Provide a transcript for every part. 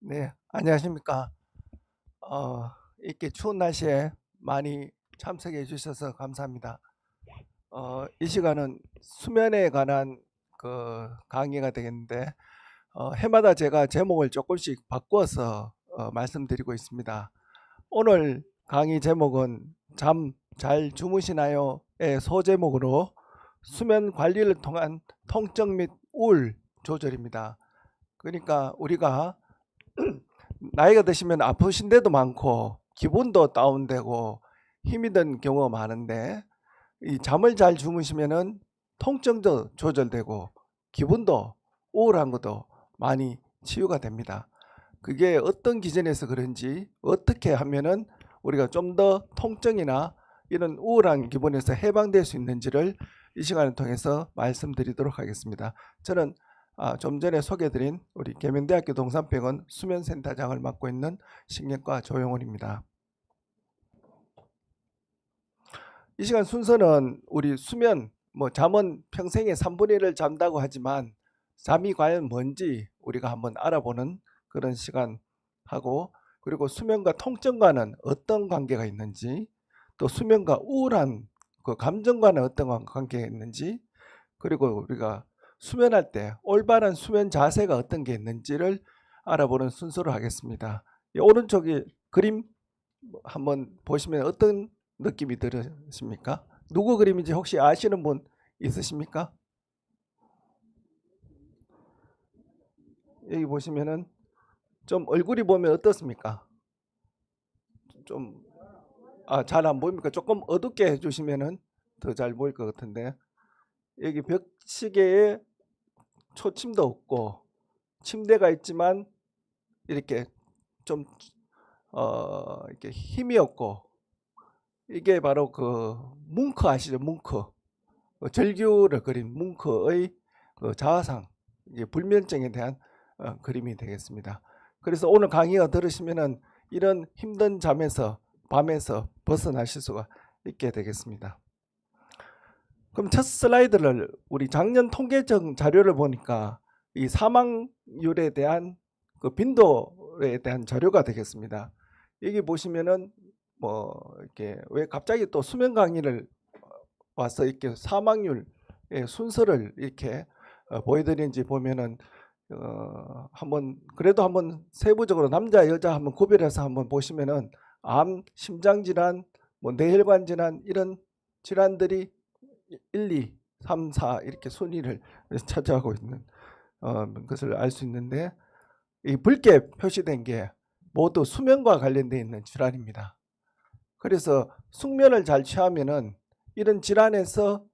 네, 안녕하십니까. 이렇게 추운 날씨에 많이 참석해 주셔서 감사합니다. 이 시간은 수면에 관한 강의가 되겠는데, 해마다 제가 제목을 조금씩 바꾸어서 말씀드리고 있습니다. 오늘 강의 제목은 잠 잘 주무시나요?의 소제목으로 수면 관리를 통한 통증 및 우울 조절입니다. 그러니까 우리가 나이가 드시면 아프신 데도 많고 기분도 다운되고 힘이 든 경우가 많은데, 이 잠을 잘 주무시면은 통증도 조절되고 기분도 우울한 것도 많이 치유가 됩니다. 그게 어떤 기준에서 그런지, 어떻게 하면은 우리가 좀 더 통증이나 이런 우울한 기분에서 해방될 수 있는지를 이 시간을 통해서 말씀드리도록 하겠습니다. 저는 좀 전에 소개해드린 우리 계명대학교 동산병원 수면센터장을 맡고 있는 식량과 조용원입니다. 이 시간 순서는 우리 수면, 잠은 평생의 3분의 1을 잔다고 하지만 잠이 과연 뭔지 우리가 한번 알아보는 그런 시간 하고, 그리고 수면과 통증과는 어떤 관계가 있는지, 또 수면과 우울한 그 감정과는 어떤 관계가 있는지, 그리고 우리가 수면할 때 올바른 수면 자세가 어떤 게 있는지를 알아보는 순서로 하겠습니다. 이 오른쪽에 그림 한번 보시면 어떤 느낌이 들으십니까? 누구 그림인지 혹시 아시는 분 있으십니까? 여기 보시면은 좀 얼굴이 보면 어떻습니까? 좀 잘 안 보입니까? 조금 어둡게 해주시면은 더 잘 보일 것 같은데, 여기 벽시계에 초침도 없고 침대가 있지만 이렇게 좀 이렇게 힘이 없고, 이게 바로 그 뭉크 아시죠? 뭉크. 절규를 그린 뭉크의 그 자화상, 이게 불면증에 대한 그림이 되겠습니다. 그래서 오늘 강의가 들으시면은 이런 힘든 잠에서 밤에서 벗어나실 수가 있게 되겠습니다. 그럼 첫 슬라이드를 우리 작년 통계청 자료를 보니까 이 사망률에 대한 그 빈도에 대한 자료가 되겠습니다. 여기 보시면은 이렇게 왜 갑자기 또 수면 강의를 와서 이렇게 사망률의 순서를 이렇게 보여드리는지 보면은 한번 세부적으로 남자 여자 한번 구별해서 한번 보시면은 암, 심장질환, 뇌혈관 질환 이런 질환들이 1, 2, 3, 4 이렇게 순위를 차지하고 있는 것을 알 수 있는데, 이 붉게 표시된 게 모두 수면과 관련되어 있는 질환입니다. 그래서 숙면을 잘 취하면은 이런 질환에서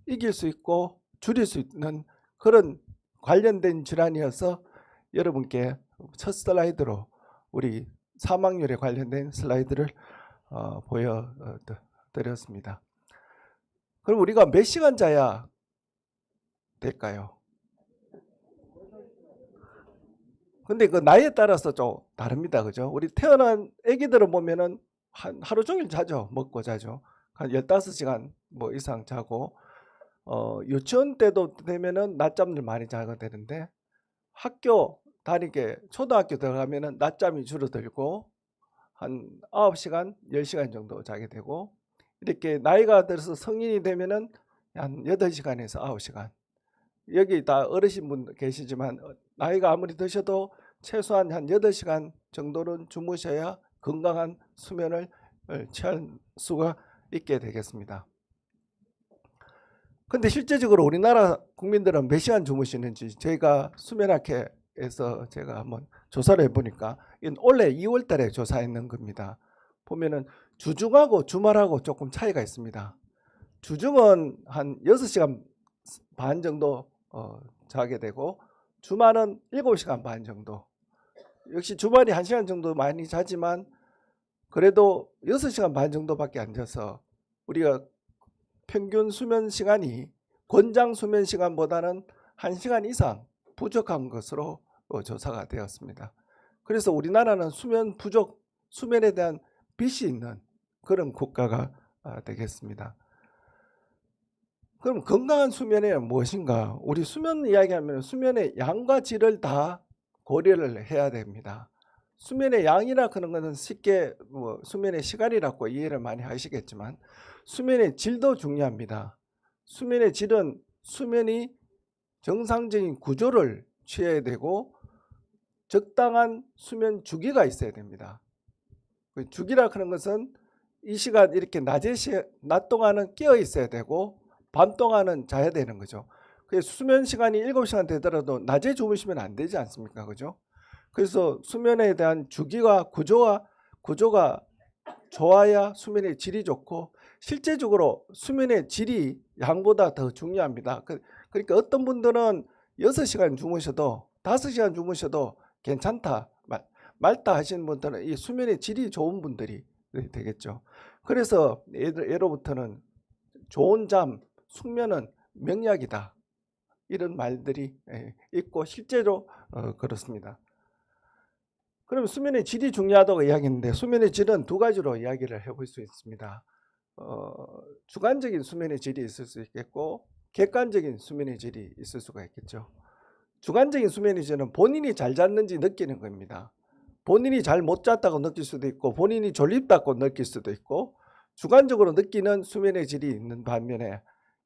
이길 수 있고 줄일 수 있는 그런 관련된 질환이어서 여러분께 첫 슬라이드로 우리 사망률에 관련된 슬라이드를 보여드렸습니다. 그럼 우리가 몇 시간 자야 될까요? 근데 그 나이에 따라서 좀 다릅니다. 그죠? 우리 태어난 아기들을 보면은 하루 종일 자죠. 먹고 자죠. 한 15시간 이상 자고, 유치원 때도 되면은 낮잠을 많이 자게 되는데, 학교 다니게 초등학교 들어가면은 낮잠이 줄어들고 한 9시간, 10시간 정도 자게 되고, 이렇게 나이가 들어서 성인이 되면은 한 8시간에서 9시간. 여기 다 어르신분 계시지만 나이가 아무리 드셔도 최소한 한 8시간 정도는 주무셔야 건강한 수면을 취할 수가 있게 되겠습니다. 근데 실제적으로 우리나라 국민들은 몇 시간 주무시는지 저희가 수면학회에서 제가 한번 조사를 해보니까 이건 올해 2월 달에 조사했는 겁니다. 보면은 주중하고 주말하고 조금 차이가 있습니다. 주중은 한 6시간 반 정도 자게 되고, 주말은 7시간 반 정도. 역시 주말이 1시간 정도 많이 자지만 그래도 6시간 반 정도밖에 안 자서 우리가 평균 수면 시간이 권장 수면 시간보다는 1시간 이상 부족한 것으로 조사가 되었습니다. 그래서 우리나라는 수면 부족, 수면에 대한 빚이 있는 그런 국가가 되겠습니다. 그럼 건강한 수면이 무엇인가? 우리 수면 이야기하면 수면의 양과 질을 다 고려를 해야 됩니다. 수면의 양이라 그런 것은 쉽게 뭐 수면의 시간이라고 이해를 많이 하시겠지만 수면의 질도 중요합니다. 수면의 질은 수면이 정상적인 구조를 취해야 되고 적당한 수면 주기가 있어야 됩니다. 그 주기라 하는 것은 이 시간 이렇게 낮 동안은 깨어 있어야 되고 밤 동안은 자야 되는 거죠. 그래서 수면 시간이 7시간 되더라도 낮에 주무시면 안 되지 않습니까? 그죠? 그래서 수면에 대한 주기와 구조가 좋아야 수면의 질이 좋고 실제적으로 수면의 질이 양보다 더 중요합니다. 그러니까 어떤 분들은 6시간 주무셔도 5시간 주무셔도 괜찮다 맑다 하시는 분들은 이 수면의 질이 좋은 분들이 되겠죠. 그래서 예로부터는 좋은 잠, 숙면은 명약이다 이런 말들이 있고 실제로 그렇습니다. 그럼 수면의 질이 중요하다고 이야기했는데 수면의 질은 두 가지로 이야기를 해볼 수 있습니다. 주관적인 수면의 질이 있을 수 있겠고 객관적인 수면의 질이 있을 수가 있겠죠. 주관적인 수면의 질은 본인이 잘 잤는지 느끼는 겁니다. 본인이 잘 못 잤다고 느낄 수도 있고 본인이 졸립다고 느낄 수도 있고 주관적으로 느끼는 수면의 질이 있는 반면에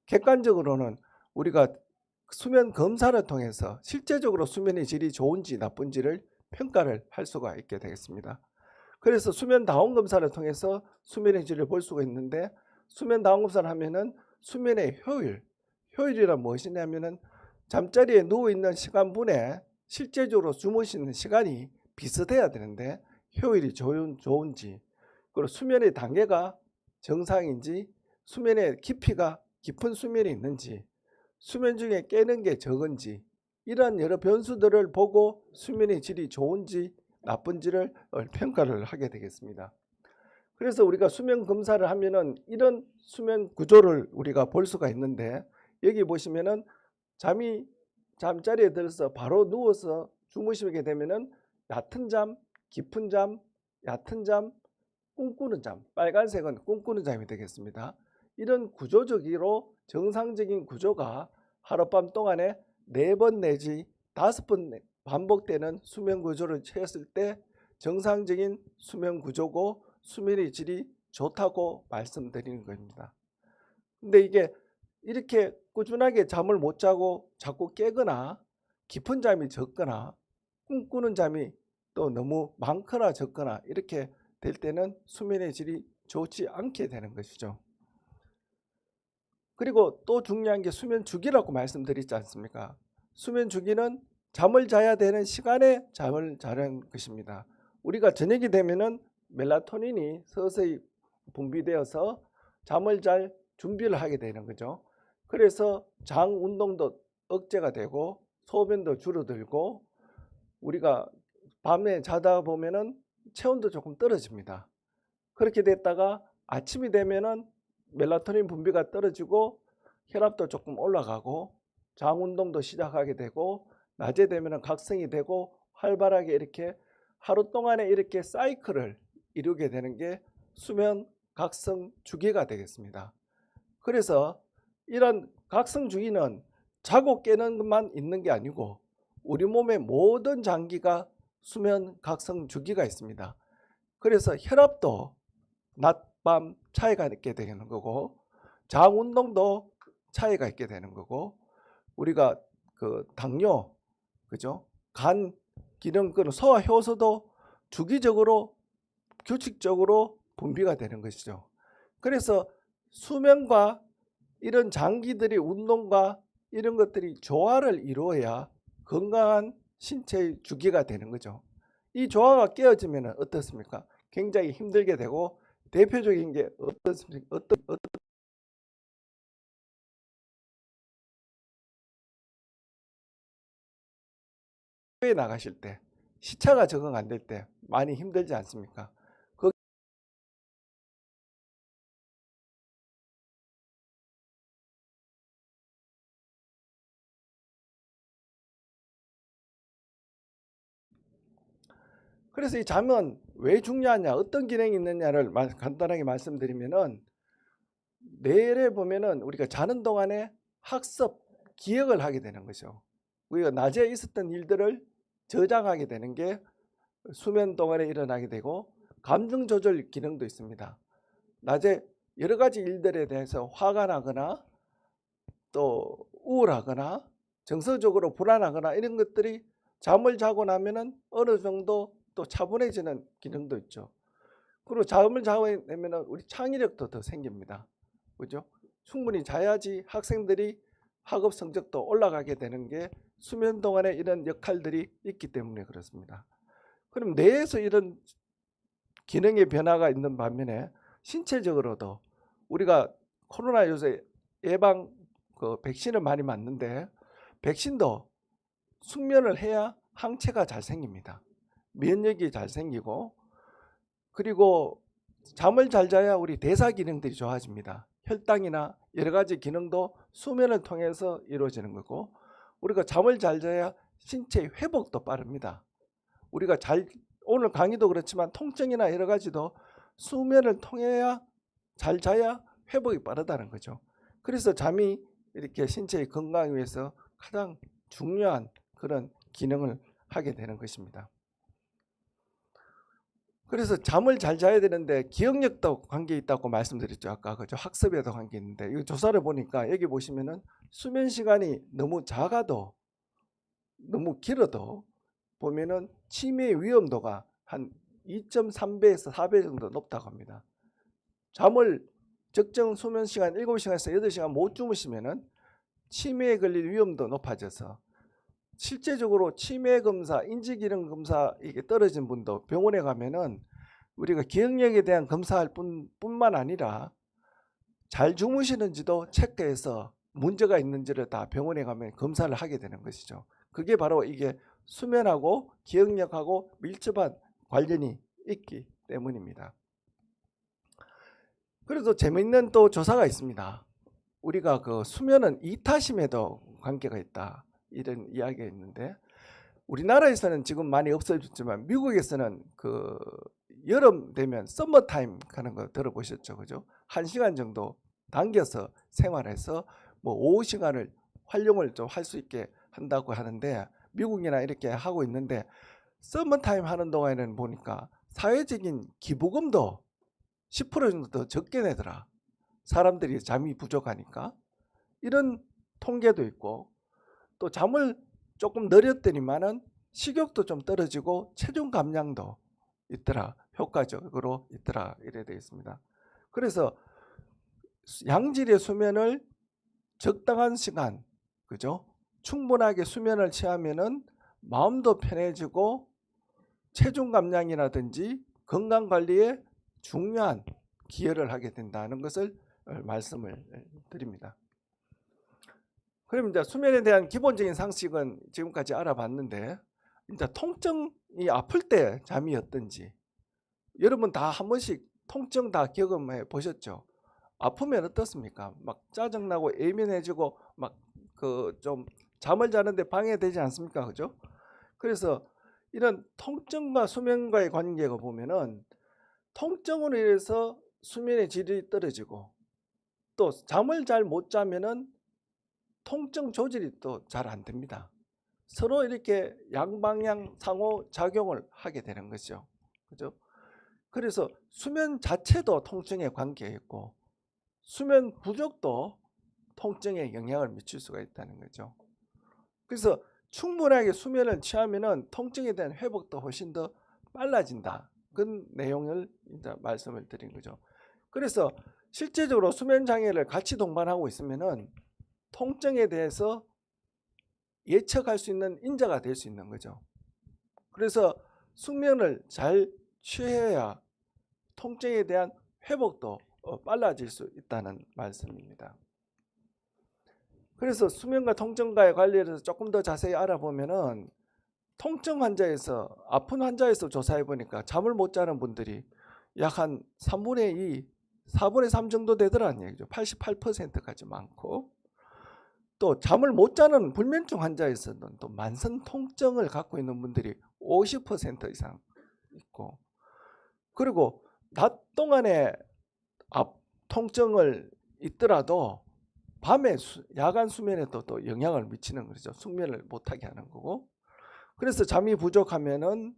객관적으로는 우리가 수면 검사를 통해서 실제적으로 수면의 질이 좋은지 나쁜지를 평가를 할 수가 있게 되겠습니다. 그래서 수면 다운 검사를 통해서 수면의 질을 볼 수가 있는데 수면 다운 검사를 하면은 수면의 효율이란 무엇이냐면은 잠자리에 누워있는 시간분에 실제적으로 주무시는 시간이 비슷해야 되는데 효율이 좋은지 그리고 수면의 단계가 정상인지 수면의 깊이가 깊은 수면이 있는지 수면 중에 깨는 게 적은지 이런 여러 변수들을 보고 수면의 질이 좋은지 나쁜지를 평가를 하게 되겠습니다. 그래서 우리가 수면 검사를 하면은 이런 수면 구조를 우리가 볼 수가 있는데 여기 보시면은 잠자리에 들어서 바로 누워서 주무시게 되면은 얕은 잠, 깊은 잠, 얕은 잠, 꿈꾸는 잠, 빨간색은 꿈꾸는 잠이 되겠습니다. 이런 구조적으로 정상적인 구조가 하룻밤 동안에 4번 내지 5번 반복되는 수면 구조를 취했을 때 정상적인 수면 구조고 수면의 질이 좋다고 말씀드리는 겁니다. 근데 이게 이렇게 꾸준하게 잠을 못 자고 자꾸 깨거나 깊은 잠이 적거나 꿈꾸는 잠이 또 너무 많거나 적거나 이렇게 될 때는 수면의 질이 좋지 않게 되는 것이죠. 그리고 또 중요한 게 수면 주기라고 말씀드리지 않습니까? 수면 주기는 잠을 자야 되는 시간에 잠을 자는 것입니다. 우리가 저녁이 되면은 멜라토닌이 서서히 분비되어서 잠을 잘 준비를 하게 되는 거죠. 그래서 장 운동도 억제가 되고 소변도 줄어들고 우리가 밤에 자다 보면은 체온도 조금 떨어집니다. 그렇게 됐다가 아침이 되면은 멜라토닌 분비가 떨어지고 혈압도 조금 올라가고 장 운동도 시작하게 되고 낮에 되면은 각성이 되고 활발하게 이렇게 하루 동안에 이렇게 사이클을 이루게 되는 게 수면 각성 주기가 되겠습니다. 그래서 이런 각성 주기는 자고 깨는 것만 있는 게 아니고 우리 몸의 모든 장기가 수면 각성 주기가 있습니다. 그래서 혈압도 낮밤 차이가 있게 되는 거고 장 운동도 차이가 있게 되는 거고 우리가 그 당뇨 그죠? 간 기능 그런 소화 효소도 주기적으로 규칙적으로 분비가 되는 것이죠. 그래서 수면과 이런 장기들이 운동과 이런 것들이 조화를 이루어야 건강한 신체의 주기가 되는 거죠. 이 조화가 깨어지면 어떻습니까? 굉장히 힘들게 되고 대표적인 게 어떻습니까? 어떤 해외에 나가실 때 시차가 적응 안 될 때 많이 힘들지 않습니까? 그래서 이 잠은 왜 중요하냐, 어떤 기능이 있느냐를 간단하게 말씀드리면은 뇌에 보면은 우리가 자는 동안에 학습, 기억을 하게 되는 거죠. 우리가 낮에 있었던 일들을 저장하게 되는 게 수면 동안에 일어나게 되고 감정 조절 기능도 있습니다. 낮에 여러 가지 일들에 대해서 화가 나거나 또 우울하거나 정서적으로 불안하거나 이런 것들이 잠을 자고 나면은 어느 정도 또 차분해지는 기능도 있죠. 그리고 잠을 자고 나면은 우리 창의력도 더 생깁니다. 그죠? 충분히 자야지 학생들이 학업 성적도 올라가게 되는 게 수면 동안에 이런 역할들이 있기 때문에 그렇습니다. 그럼 뇌에서 이런 기능의 변화가 있는 반면에 신체적으로도 우리가 코로나 요새 예방 백신을 많이 맞는데 백신도 숙면을 해야 항체가 잘 생깁니다. 면역이 잘 생기고 그리고 잠을 잘 자야 우리 대사 기능들이 좋아집니다. 혈당이나 여러 가지 기능도 수면을 통해서 이루어지는 거고 우리가 잠을 잘 자야 신체 회복도 빠릅니다. 우리가 오늘 강의도 그렇지만 통증이나 여러 가지도 수면을 통해야 잘 자야 회복이 빠르다는 거죠. 그래서 잠이 이렇게 신체의 건강을 위해서 가장 중요한 그런 기능을 하게 되는 것입니다. 그래서 잠을 잘 자야 되는데 기억력도 관계 있다고 말씀드렸죠. 아까 그죠? 학습에도 관계 있는데 이 조사를 보니까 여기 보시면은 수면 시간이 너무 작아도 너무 길어도 보면은 치매 위험도가 한 2.3배에서 4배 정도 높다고 합니다. 잠을 적정 수면 시간 7시간에서 8시간 못 주무시면은 치매에 걸릴 위험도 높아져서 실제적으로 치매 검사, 인지기능 검사 이게 떨어진 분도 병원에 가면은 우리가 기억력에 대한 검사할 뿐만 아니라 잘 주무시는지도 체크해서 문제가 있는지를 다 병원에 가면 검사를 하게 되는 것이죠. 그게 바로 이게 수면하고 기억력하고 밀접한 관련이 있기 때문입니다. 그래도 재미있는 또 조사가 있습니다. 우리가 그 수면은 이타심에도 관계가 있다. 이런 이야기가 있는데 우리나라에서는 지금 많이 없어졌지만 미국에서는 그 여름 되면 썸머타임 하는 거 들어보셨죠? 그죠? 1시간 정도 당겨서 생활해서 뭐 오후 시간을 활용을 좀 할 수 있게 한다고 하는데 미국이나 이렇게 하고 있는데 썸머타임 하는 동안에는 보니까 사회적인 기부금도 10% 정도 더 적게 내더라. 사람들이 잠이 부족하니까. 이런 통계도 있고 또 잠을 조금 늘렸더니만은 식욕도 좀 떨어지고 체중 감량도 있더라. 효과적으로 있더라. 이래 되어 있습니다. 그래서 양질의 수면을 적당한 시간, 그죠? 충분하게 수면을 취하면은 마음도 편해지고 체중 감량이라든지 건강 관리에 중요한 기여를 하게 된다는 것을 말씀을 드립니다. 그럼 이제 수면에 대한 기본적인 상식은 지금까지 알아봤는데 이제 통증이 아플 때 잠이 어떤지 여러분 다 한 번씩 통증 다 경험해 보셨죠? 아프면 어떻습니까? 막 짜증나고 예민해지고 막 그 좀 잠을 자는데 방해되지 않습니까? 그죠? 그래서 이런 통증과 수면과의 관계가 보면은 통증으로 인해서 수면의 질이 떨어지고 또 잠을 잘 못 자면은 통증 조절이 또 잘 안 됩니다. 서로 이렇게 양방향 상호 작용을 하게 되는 거죠. 그죠? 그래서 수면 자체도 통증에 관계가 있고 수면 부족도 통증에 영향을 미칠 수가 있다는 거죠. 그래서 충분하게 수면을 취하면은 통증에 대한 회복도 훨씬 더 빨라진다. 그런 내용을 이제 말씀을 드린 거죠. 그래서 실제적으로 수면 장애를 같이 동반하고 있으면은 통증에 대해서 예측할 수 있는 인자가 될 수 있는 거죠. 그래서 숙면을 잘 취해야 통증에 대한 회복도 빨라질 수 있다는 말씀입니다. 그래서 수면과 통증과의 관련해서 조금 더 자세히 알아보면은 통증 환자에서 아픈 환자에서 조사해 보니까 잠을 못 자는 분들이 약 한 3분의 2, 4분의 3 정도 되더라는 얘기죠. 88%까지 많고 또 잠을 못 자는 불면증 환자에서는 또 만성 통증을 갖고 있는 분들이 50% 이상 있고 그리고 낮 동안에 통증을 있더라도 밤에 야간 수면에도 또 영향을 미치는 거죠. 숙면을 못하게 하는 거고 그래서 잠이 부족하면은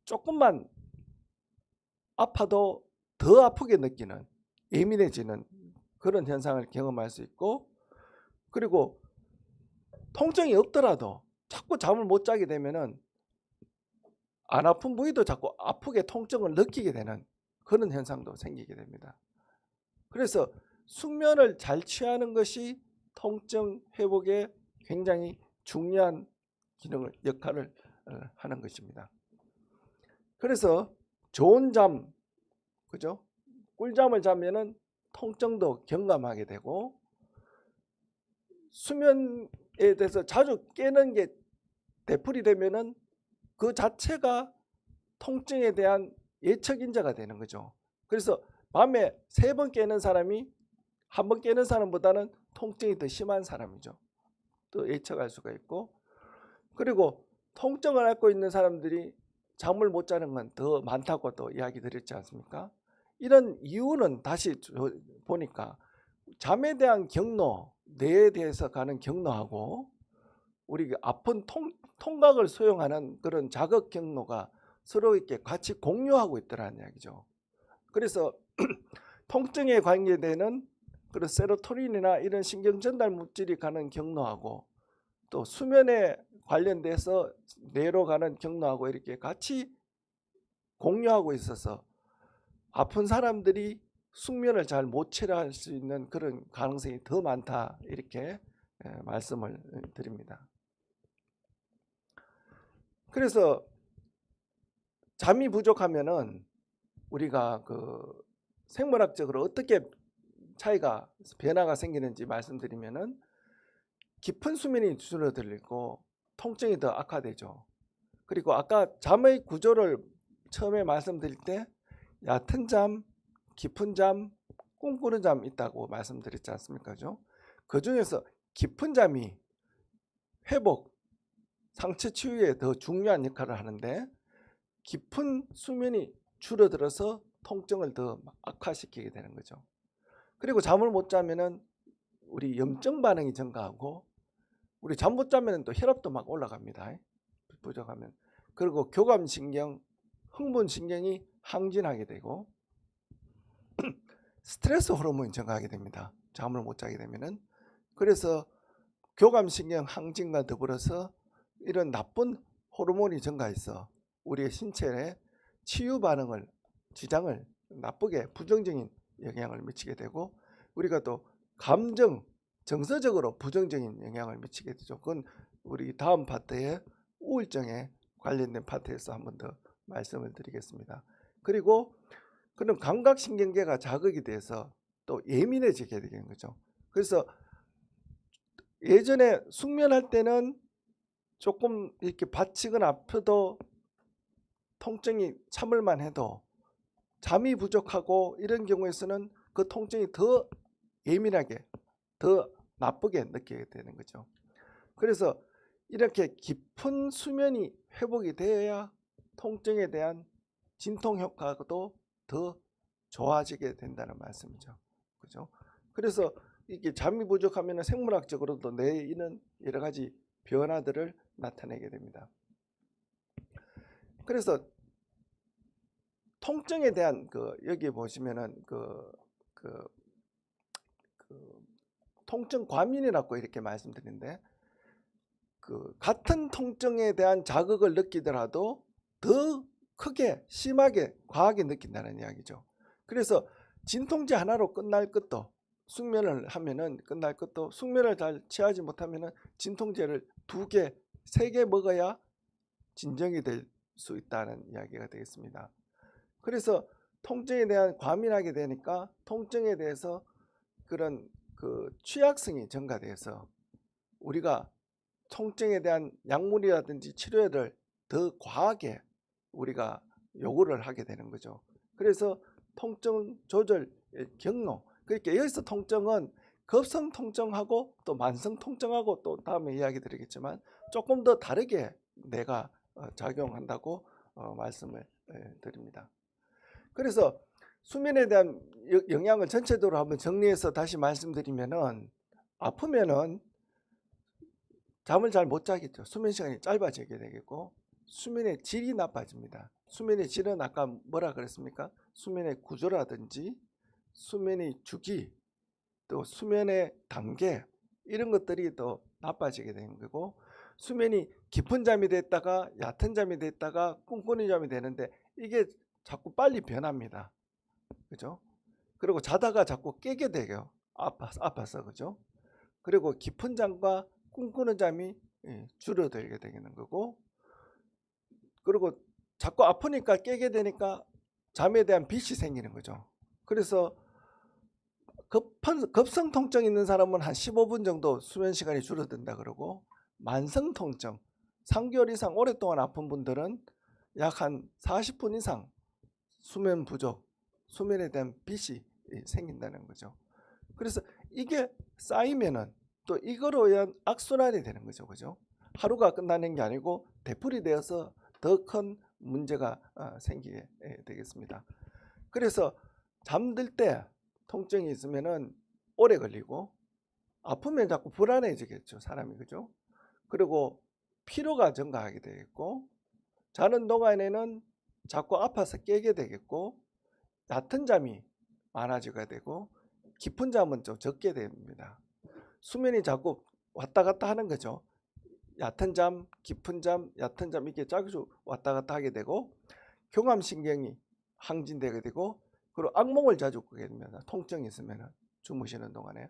조금만 아파도 더 아프게 느끼는, 예민해지는 그런 현상을 경험할 수 있고, 그리고 통증이 없더라도 자꾸 잠을 못 자게 되면은 안 아픈 부위도 자꾸 아프게 통증을 느끼게 되는 그런 현상도 생기게 됩니다. 그래서 숙면을 잘 취하는 것이 통증 회복에 굉장히 중요한 역할을 하는 것입니다. 그래서 좋은 잠, 그죠? 꿀잠을 자면은 통증도 경감하게 되고, 수면에 대해서 자주 깨는 게 되풀이 되면은 그 자체가 통증에 대한 예측 인자가 되는 거죠. 그래서 밤에 3번 깨는 사람이 1번 깨는 사람보다는 통증이 더 심한 사람이죠. 또 예측할 수가 있고, 그리고 통증을 앓고 있는 사람들이 잠을 못 자는 건 더 많다고 또 이야기 드렸지 않습니까? 이런 이유는 다시 보니까 잠에 대한 경로, 뇌에 대해서 가는 경로하고 우리 아픈 통각을 소용하는 그런 자극 경로가 서로 이렇게 같이 공유하고 있더라는 이야기죠. 그래서 통증에 관계되는 그런 세로토닌이나 이런 신경 전달 물질이 가는 경로하고 또 수면에 관련돼서 뇌로 가는 경로하고 이렇게 같이 공유하고 있어서 아픈 사람들이 숙면을 잘 못 취할 수 있는 그런 가능성이 더 많다, 이렇게 말씀을 드립니다. 그래서 잠이 부족하면은 우리가 그 생물학적으로 어떻게 차이가 변화가 생기는지 말씀드리면은 깊은 수면이 줄어들고 통증이 더 악화되죠. 그리고 아까 잠의 구조를 처음에 말씀드릴 때 얕은 잠, 깊은 잠, 꿈꾸는 잠 있다고 말씀드렸지 않습니까? 그 중에서 깊은 잠이 회복, 상처 치유에 더 중요한 역할을 하는데, 깊은 수면이 줄어들어서 통증을 더 악화시키게 되는 거죠. 그리고 잠을 못 자면은 우리 염증 반응이 증가하고, 우리 잠 못 자면 또 혈압도 막 올라갑니다. 부족하면. 그리고 교감신경, 흥분신경이 항진하게 되고 스트레스 호르몬이 증가하게 됩니다. 잠을 못 자게 되면은. 그래서 교감신경 항진과 더불어서 이런 나쁜 호르몬이 증가해서 우리의 신체에 치유 반응을, 지장을 나쁘게 부정적인 영향을 미치게 되고, 우리가 또 감정, 정서적으로 부정적인 영향을 미치게 되죠. 그건 우리 다음 파트에 우울증에 관련된 파트에서 한 번 더 말씀을 드리겠습니다. 그리고 그런 감각신경계가 자극이 돼서 또 예민해지게 되는 거죠. 그래서 예전에 숙면할 때는 조금 이렇게 받치거나 아파도 통증이 참을만 해도 잠이 부족하고 이런 경우에서는 그 통증이 더 예민하게, 더 나쁘게 느끼게 되는 거죠. 그래서 이렇게 깊은 수면이 회복이 되어야 통증에 대한 진통 효과도 더 좋아지게 된다는 말씀이죠. 그죠? 그래서 이게 잠이 부족하면 생물학적으로도 뇌에 있는 여러 가지 변화들을 나타내게 됩니다. 그래서 통증에 대한 여기 보시면은 통증 과민이라고 이렇게 말씀드리는데, 같은 통증에 대한 자극을 느끼더라도 더 크게, 심하게, 과하게 느낀다는 이야기죠. 그래서 진통제 하나로 끝날 것도, 숙면을 하면은 끝날 것도, 숙면을 잘 취하지 못하면은 진통제를 2개, 3개 먹어야 진정이 될 수 있다는 이야기가 되겠습니다. 그래서 통증에 대한 과민하게 되니까 통증에 대해서 그런 취약성이 증가돼서 우리가 통증에 대한 약물이라든지 치료를 더 과하게 우리가 요구를 하게 되는 거죠. 그래서 통증 조절 경로, 그러니까 여기서 통증은 급성 통증하고 또 만성 통증하고 또 다음에 이야기 드리겠지만 조금 더 다르게 내가 작용한다고 말씀을 드립니다. 그래서 수면에 대한 영향을 전체적으로 한번 정리해서 다시 말씀드리면은, 아프면은 잠을 잘 못 자겠죠. 수면 시간이 짧아지게 되겠고 수면의 질이 나빠집니다. 수면의 질은 아까 뭐라 그랬습니까? 수면의 구조라든지 수면의 주기, 또 수면의 단계, 이런 것들이 더 나빠지게 되는 거고, 수면이 깊은 잠이 됐다가 얕은 잠이 됐다가 꿈꾸는 잠이 되는데 이게 자꾸 빨리 변합니다. 그죠? 그리고 자다가 자꾸 깨게 돼요. 아파서. 그죠? 그리고 깊은 잠과 꿈꾸는 잠이 줄어들게 되는 거고, 그리고 자꾸 아프니까 깨게 되니까 잠에 대한 빛이 생기는 거죠. 그래서 급성 통증 있는 사람은 한 15분 정도 수면 시간이 줄어든다 그러고, 만성 통증 3개월 이상 오랫동안 아픈 분들은 약 한 40분 이상 수면 부족, 수면에 대한 빛이 생긴다는 거죠. 그래서 이게 쌓이면은 또 이거로 의한 악순환이 되는 거죠. 그죠? 하루가 끝나는 게 아니고 되풀이 되어서 더 큰 문제가 생기게 되겠습니다. 그래서 잠들 때 통증이 있으면은 오래 걸리고, 아프면 자꾸 불안해지겠죠, 사람이. 그죠? 그리고 피로가 증가하게 되겠고, 자는 동안에는 자꾸 아파서 깨게 되겠고, 얕은 잠이 많아지게 되고, 깊은 잠은 좀 적게 됩니다. 수면이 자꾸 왔다 갔다 하는 거죠. 얕은 잠, 깊은 잠, 얕은 잠, 이렇게 자주 왔다 갔다 하게 되고, 교감신경이 항진되게 되고, 그리고 악몽을 자주 꾸게 됩니다. 통증이 있으면 주무시는 동안에.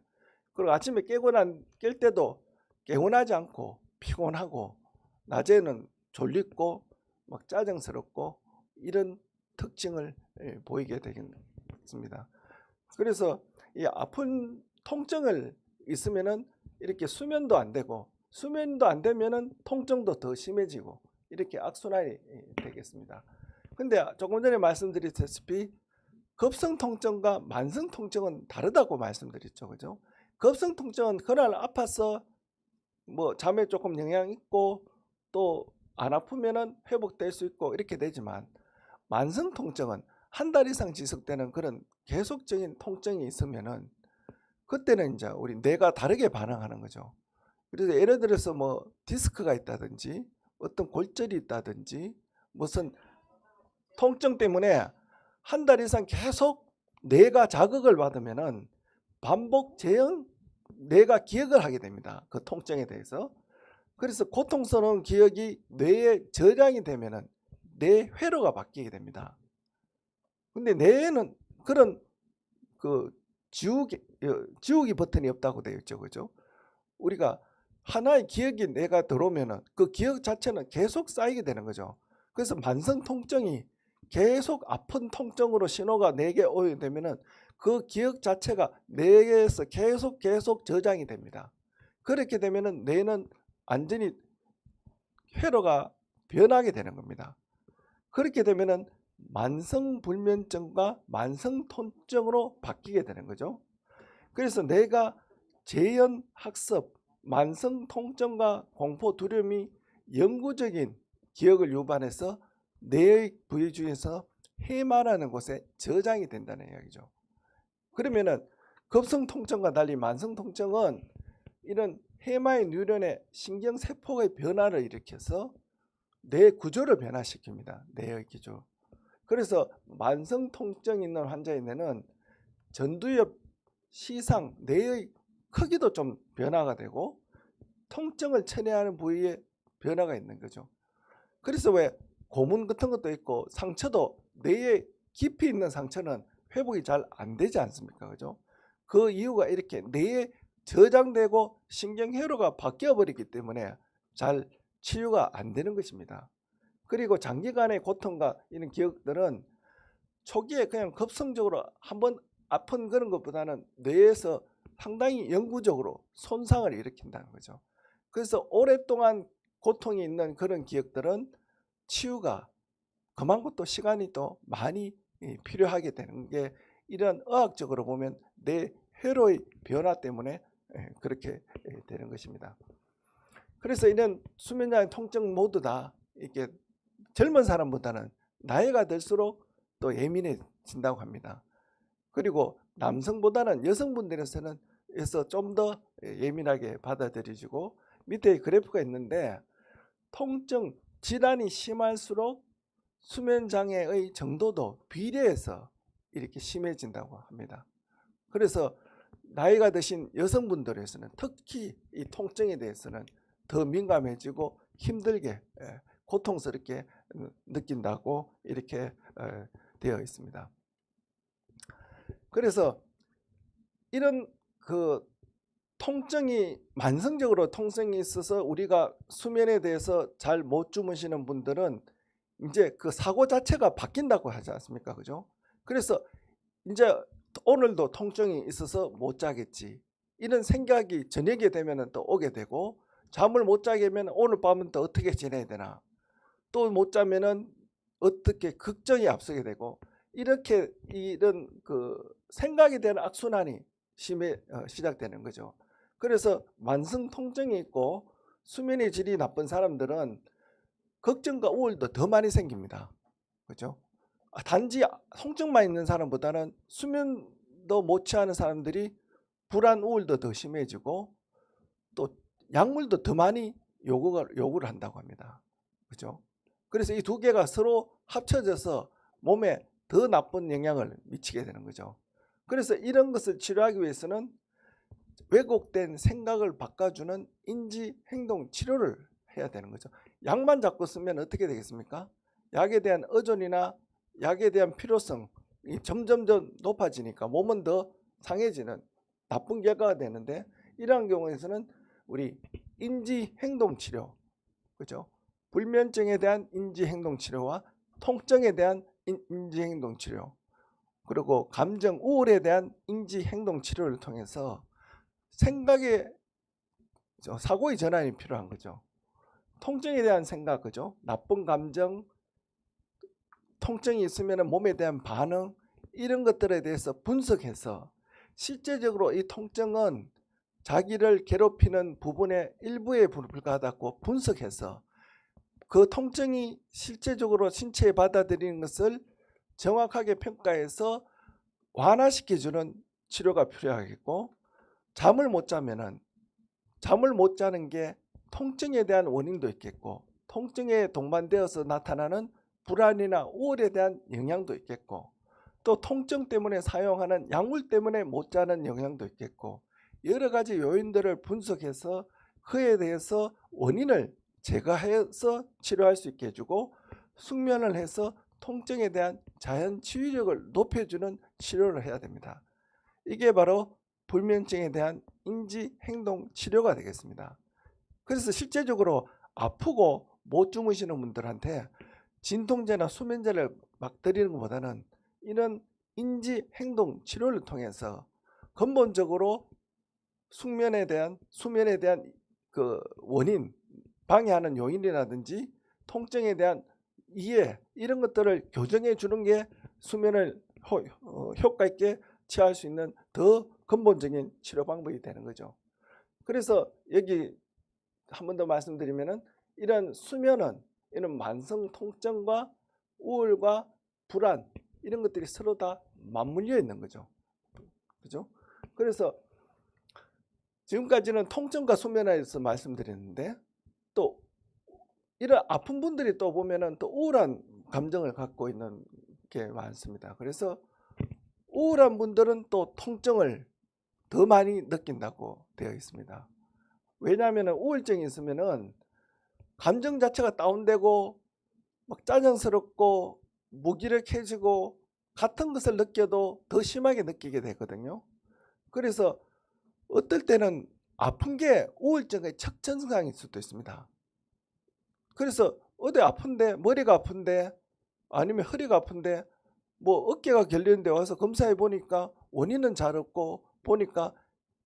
그리고 아침에 깰 때도 개운하지 않고 피곤하고, 낮에는 졸립고 막 짜증스럽고, 이런 특징을 보이게 되겠습니다. 그래서 이 아픈 통증을 있으면은 이렇게 수면도 안 되고, 수면도 안 되면은 통증도 더 심해지고, 이렇게 악순환이 되겠습니다. 근데 조금 전에 말씀드렸다시피 급성 통증과 만성 통증은 다르다고 말씀드렸죠. 그죠? 급성 통증은 그날 아파서 뭐 잠에 조금 영향 있고 또 안 아프면은 회복될 수 있고 이렇게 되지만, 만성 통증은 한 달 이상 지속되는 그런 계속적인 통증이 있으면은 그때는 이제 우리 뇌가 다르게 반응하는 거죠. 그래서 예를 들어서 뭐 디스크가 있다든지 어떤 골절이 있다든지 무슨 통증 때문에 한 달 이상 계속 뇌가 자극을 받으면은 반복 재현 뇌가 기억을 하게 됩니다. 그 통증에 대해서. 그래서 고통스러운 기억이 뇌에 저장이 되면은 뇌 회로가 바뀌게 됩니다. 근데 뇌에는 그런 그 지우기 버튼이 없다고 되어 있죠. 그죠? 우리가 하나의 기억이 뇌가 들어오면은 그 기억 자체는 계속 쌓이게 되는 거죠. 그래서 만성 통증이 계속 아픈 통증으로 신호가 뇌에 오게 되면은 그 기억 자체가 뇌에서 계속 저장이 됩니다. 그렇게 되면은 뇌는 완전히 회로가 변하게 되는 겁니다. 그렇게 되면은 만성불면증과 만성통증으로 바뀌게 되는 거죠. 그래서 뇌가 재현학습, 만성통증과 공포, 두려움이 영구적인 기억을 유발해서 뇌의 부위 중에서 해마라는 곳에 저장이 된다는 이야기죠. 그러면은 급성통증과 달리 만성통증은 이런 해마의 뉴런의 신경세포의 변화를 일으켜서 뇌 구조를 변화시킵니다. 뇌의 구조. 그래서 만성통증 있는 환자에는 전두엽, 시상, 뇌의 크기도 좀 변화가 되고 통증을 처리하는 부위에 변화가 있는 거죠. 그래서 왜 고문 같은 것도 있고 상처도 뇌에 깊이 있는 상처는 회복이 잘 안 되지 않습니까? 그죠? 그 이유가 이렇게 뇌에 저장되고 신경회로가 바뀌어 버리기 때문에 잘 치유가 안 되는 것입니다. 그리고 장기간의 고통과 이런 기억들은 초기에 그냥 급성적으로 한번 아픈 그런 것보다는 뇌에서 상당히 영구적으로 손상을 일으킨다는 거죠. 그래서 오랫동안 고통이 있는 그런 기억들은 치유가 그만큼 또 시간이 또 많이 필요하게 되는 게, 이런 의학적으로 보면 뇌 회로의 변화 때문에 그렇게 되는 것입니다. 그래서 이런 수면장애 통증 모두 다 이렇게 젊은 사람보다는 나이가 들수록 또 예민해진다고 합니다. 그리고 남성보다는 여성분들에서는 좀 더 예민하게 받아들여지고, 밑에 그래프가 있는데 통증 질환이 심할수록 수면 장애의 정도도 비례해서 이렇게 심해진다고 합니다. 그래서 나이가 드신 여성분들에서는 특히 이 통증에 대해서는 더 민감해지고 힘들게 고통스럽게 느낀다고 이렇게 되어 있습니다. 그래서 이런 그 통증이 만성적으로 통증이 있어서 우리가 수면에 대해서 잘 못 주무시는 분들은 이제 그 사고 자체가 바뀐다고 하지 않습니까? 그죠? 그래서 이제 오늘도 통증이 있어서 못 자겠지, 이런 생각이 저녁에 되면 또 오게 되고, 잠을 못 자게 하면 오늘 밤은 또 어떻게 지내야 되나, 또 못 자면은 어떻게 걱정이 앞서게 되고, 이렇게 이런 그 생각에 대한 악순환이 시작되는 거죠. 그래서 만성 통증이 있고 수면의 질이 나쁜 사람들은 걱정과 우울도 더 많이 생깁니다. 그죠? 단지 통증만 있는 사람보다는 수면도 못 취하는 사람들이 불안, 우울도 더 심해지고 또 약물도 더 많이 요구를 한다고 합니다. 그죠? 그래서 이 두 개가 서로 합쳐져서 몸에 더 나쁜 영향을 미치게 되는 거죠. 그래서 이런 것을 치료하기 위해서는 왜곡된 생각을 바꿔주는 인지행동 치료를 해야 되는 거죠. 약만 자꾸 쓰면 어떻게 되겠습니까? 약에 대한 의존이나 약에 대한 필요성이 점점 더 높아지니까 몸은 더 상해지는 나쁜 결과가 되는데, 이러한 경우에서는 우리 인지행동치료, 그죠? 불면증에 대한 인지행동치료와 통증에 대한 인지행동치료, 그리고 감정 우울에 대한 인지행동치료를 통해서 생각의 사고의 전환이 필요한 거죠. 통증에 대한 생각, 그죠? 나쁜 감정, 통증이 있으면 몸에 대한 반응, 이런 것들에 대해서 분석해서 실제적으로 이 통증은 자기를 괴롭히는 부분의 일부에 불과하다고 분석해서 그 통증이 실제적으로 신체에 받아들이는 것을 정확하게 평가해서 완화시켜주는 치료가 필요하겠고, 잠을 못 자면은 잠을 못 자는 게 통증에 대한 원인도 있겠고, 통증에 동반되어서 나타나는 불안이나 우울에 대한 영향도 있겠고, 또 통증 때문에 사용하는 약물 때문에 못 자는 영향도 있겠고, 여러 가지 요인들을 분석해서 그에 대해서 원인을 제거해서 치료할 수 있게 해주고, 숙면을 해서 통증에 대한 자연 치유력을 높여주는 치료를 해야 됩니다. 이게 바로 불면증에 대한 인지행동 치료가 되겠습니다. 그래서 실제적으로 아프고 못 주무시는 분들한테 진통제나 수면제를 막 드리는 것보다는 이런 인지행동 치료를 통해서 근본적으로 수면에 대한 그 원인, 방해하는 요인이라든지 통증에 대한 이해, 이런 것들을 교정해 주는 게 수면을 효과 있게 취할 수 있는 더 근본적인 치료 방법이 되는 거죠. 그래서 여기 한 번 더 말씀드리면은, 이런 수면은 이런 만성 통증과 우울과 불안, 이런 것들이 서로 다 맞물려 있는 거죠. 그죠? 그래서 지금까지는 통증과 수면에 대해서 말씀드렸는데, 또 이런 아픈 분들이 또 보면은 또 우울한 감정을 갖고 있는 게 많습니다. 그래서 우울한 분들은 또 통증을 더 많이 느낀다고 되어 있습니다. 왜냐하면 우울증이 있으면은 감정 자체가 다운되고 막 짜증스럽고 무기력해지고 같은 것을 느껴도 더 심하게 느끼게 되거든요. 그래서 어떨 때는 아픈 게 우울증의 척전증상일 수도 있습니다. 그래서 어디 아픈데, 머리가 아픈데, 아니면 허리가 아픈데, 뭐 어깨가 결리는데 와서 검사해 보니까 원인은 잘 없고, 보니까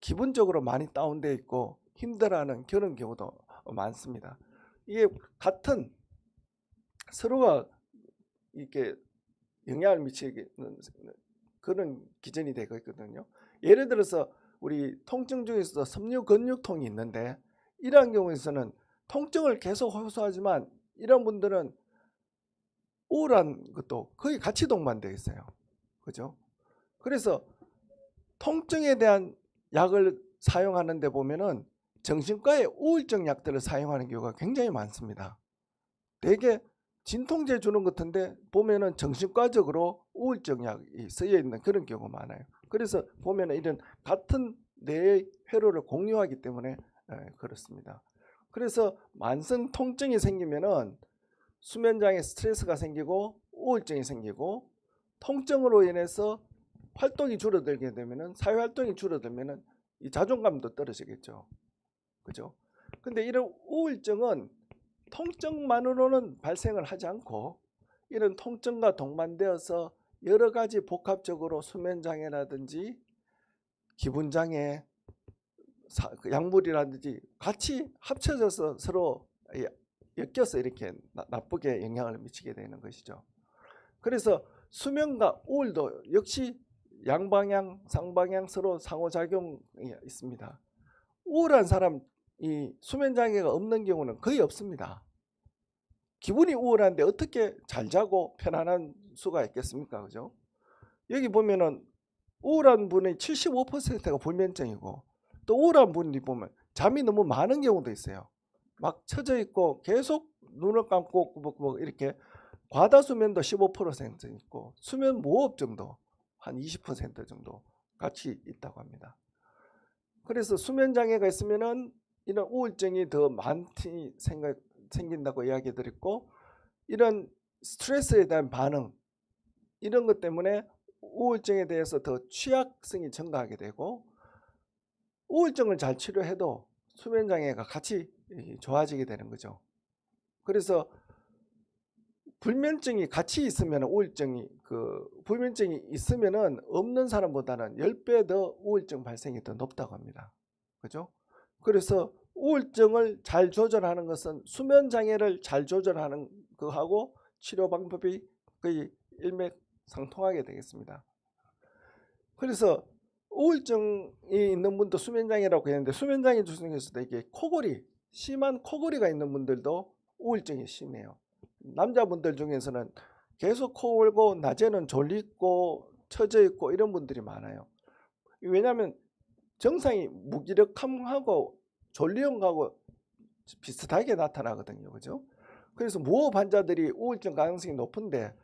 기분적으로 많이 다운되어 있고 힘들어하는 그런 경우도 많습니다. 이게 같은 서로가 이렇게 영향을 미치는 그런 기전이 되고 있거든요. 예를 들어서 우리 통증 중에서도 섬유근육통이 있는데, 이러한 경우에서는 통증을 계속 호소하지만 이런 분들은 우울한 것도 거의 같이 동반되어 있어요. 그죠? 그래서 통증에 대한 약을 사용하는데 보면은 정신과의 우울증 약들을 사용하는 경우가 굉장히 많습니다. 대개 진통제 주는 것 같은데 보면은 정신과적으로 우울증 약이 쓰여 있는 그런 경우가 많아요. 그래서 보면은 이런 같은 뇌의 회로를 공유하기 때문에 그렇습니다. 그래서 만성 통증이 생기면은 수면장애 스트레스가 생기고 우울증이 생기고, 통증으로 인해서 활동이 줄어들게 되면은, 사회활동이 줄어들면은 이 자존감도 떨어지겠죠. 그죠? 근데 이런 우울증은 통증만으로는 발생을 하지 않고, 이런 통증과 동반되어서 여러 가지 복합적으로 수면장애라든지 기분장애, 약물이라든지 같이 합쳐져서 서로 엮여서 이렇게 나쁘게 영향을 미치게 되는 것이죠. 그래서 수면과 우울도 역시 양방향, 쌍방향 서로 상호작용이 있습니다. 우울한 사람이 수면장애가 없는 경우는 거의 없습니다. 기분이 우울한데 어떻게 잘 자고 편안한 수가 있겠습니까? 그죠? 여기 보면은 우울한 분의 75%가 불면증이고, 또 우울한 분이 보면 잠이 너무 많은 경우도 있어요. 막 처져 있고 계속 눈을 감고 뭐 이렇게 과다수면도 15% 있고, 수면 무호흡증도 한 20% 정도 같이 있다고 합니다. 그래서 수면 장애가 있으면은 이런 우울증이 더 많이 생긴다고 이야기 드렸고, 이런 스트레스에 대한 반응, 이런 것 때문에 우울증에 대해서 더 취약성이 증가하게 되고, 우울증을 잘 치료해도 수면 장애가 같이 좋아지게 되는 거죠. 그래서 불면증이 같이 있으면 불면증이 있으면은 없는 사람보다는 10배 더 우울증 발생이 더 높다고 합니다. 그죠? 그래서 우울증을 잘 조절하는 것은 수면 장애를 잘 조절하는 거하고 치료 방법이 거의 일맥상통하게 되겠습니다. 그래서 우울증이 있는 분도 수면장애라고 했는데, 수면장애 중에서도 이게 심한 코골이가 있는 분들도 우울증이 심해요. 남자분들 중에서는 계속 코 골고 낮에는 졸리고 처져 있고 이런 분들이 많아요. 왜냐하면 증상이 무기력함하고 졸리움하고 비슷하게 나타나거든요. 그죠? 그래서 무호흡 환자들이 우울증 가능성이 높은데,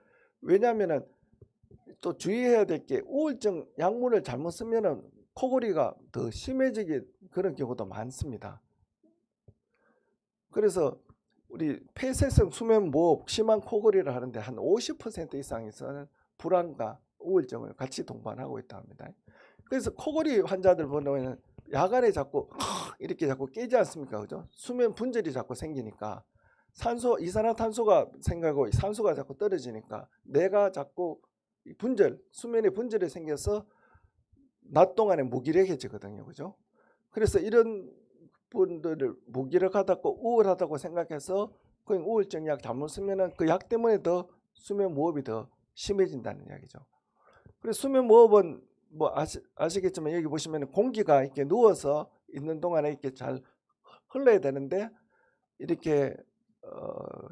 왜냐하면은 또 주의해야 될 게, 우울증 약물을 잘못 쓰면은 코골이가 더 심해지게 그런 경우도 많습니다. 그래서 우리 폐쇄성 수면 무호흡, 심한 코골이를 하는데 한 50% 이상에서는 불안과 우울증을 같이 동반하고 있다 합니다. 그래서 코골이 환자들 보면 야간에 자꾸 이렇게 자꾸 깨지 않습니까? 그죠? 수면 분절이 자꾸 생기니까 이산화탄소가 생기고 산소가 자꾸 떨어지니까 뇌가 자꾸 수면에 분절이 생겨서 낮 동안에 무기력해지거든요. 그죠? 그래서 이런 분들을 무기력하다고 우울하다고 생각해서 그 우울증 약 잘못 쓰면은 그 약 때문에 더 수면 무호흡이 더 심해진다는 이야기죠. 그래서 수면 무호흡은 뭐 아시겠지만, 여기 보시면 공기가 이렇게 누워서 있는 동안에 이렇게 잘 흘러야 되는데, 이렇게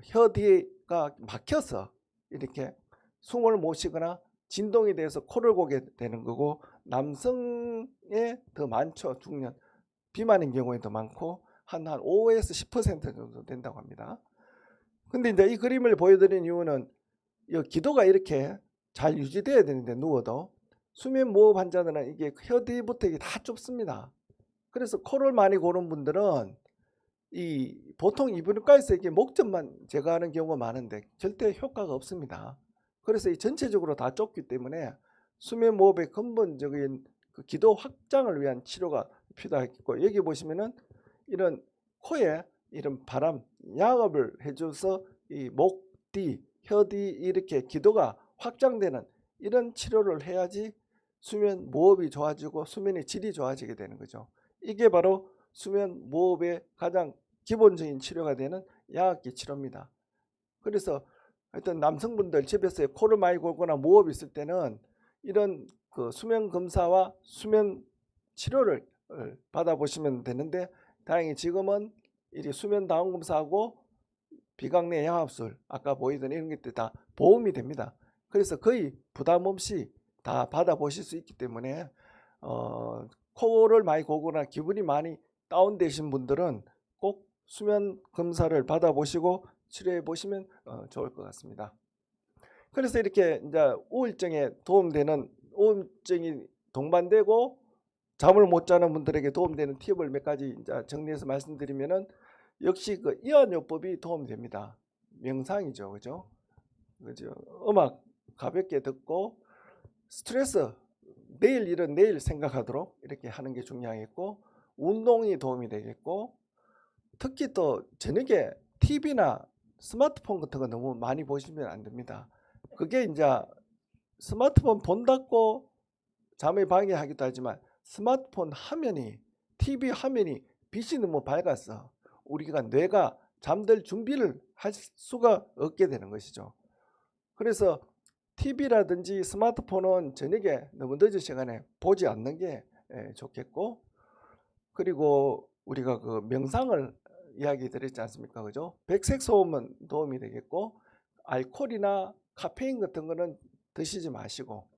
혀 뒤가 막혀서 이렇게 숨을 못 쉬거나 진동이 돼서 코를 고게 되는 거고, 남성에 더 많죠. 중년 비만인 경우에 더 많고 한 5에서 10% 정도 된다고 합니다. 근데 이제 이 그림을 보여드린 이유는, 이 기도가 이렇게 잘 유지돼야 되는데, 누워도 수면 무호흡 환자들은 이게 혀 뒤부터 이게 다 좁습니다. 그래서 코를 많이 고는 분들은 보통 이비인후과에서 이게 목젖만 제거하는 경우가 많은데 절대 효과가 없습니다. 그래서 이 전체적으로 다 좁기 때문에 수면 무호흡의 근본적인 그 기도 확장을 위한 치료가 필요하겠고, 여기 보시면은 이런 코에 이런 바람 양압을 해줘서 이 목 뒤, 혀 뒤 이렇게 기도가 확장되는 이런 치료를 해야지 수면 무호흡이 좋아지고 수면의 질이 좋아지게 되는 거죠. 이게 바로 수면 무호흡의 가장 기본적인 치료가 되는 양압기 치료입니다. 그래서 하여튼 남성분들 집에서 코를 많이 골거나 무호흡 있을 때는 이런 그 수면 검사와 수면 치료를 받아보시면 되는데, 다행히 지금은 이 수면 다운 검사하고 비강내 양압술, 아까 보이던 이런 것들 다 보험이 됩니다. 그래서 거의 부담 없이 다 받아보실 수 있기 때문에 코를 많이 고거나 기분이 많이 다운되신 분들은 꼭 수면 검사를 받아보시고 치료해 보시면 좋을 것 같습니다. 그래서 이렇게 이제 우울증에 도움되는 우울증이 동반되고 잠을 못 자는 분들에게 도움되는 팁을 몇 가지 이제 정리해서 말씀드리면은 역시 그 이완요법이 도움이 됩니다. 명상이죠, 그죠? 그죠? 음악 가볍게 듣고 스트레스 내일 일은 내일 생각하도록 이렇게 하는 게 중요하겠고 운동이 도움이 되겠고 특히 또 저녁에 TV나 스마트폰 같은 거 너무 많이 보시면 안 됩니다. 그게 이제 스마트폰 본다고 잠에 방해하기도 하지만 스마트폰 화면이 TV 화면이 빛이 너무 밝아서 우리가 뇌가 잠들 준비를 할 수가 없게 되는 것이죠. 그래서 TV라든지 스마트폰은 저녁에 너무 늦은 시간에 보지 않는 게 좋겠고 그리고 우리가 그 명상을 이야기 드렸지 않습니까? 그죠? 백색 소음은 도움이 되겠고 알코올이나 카페인 같은 거는 드시지 마시고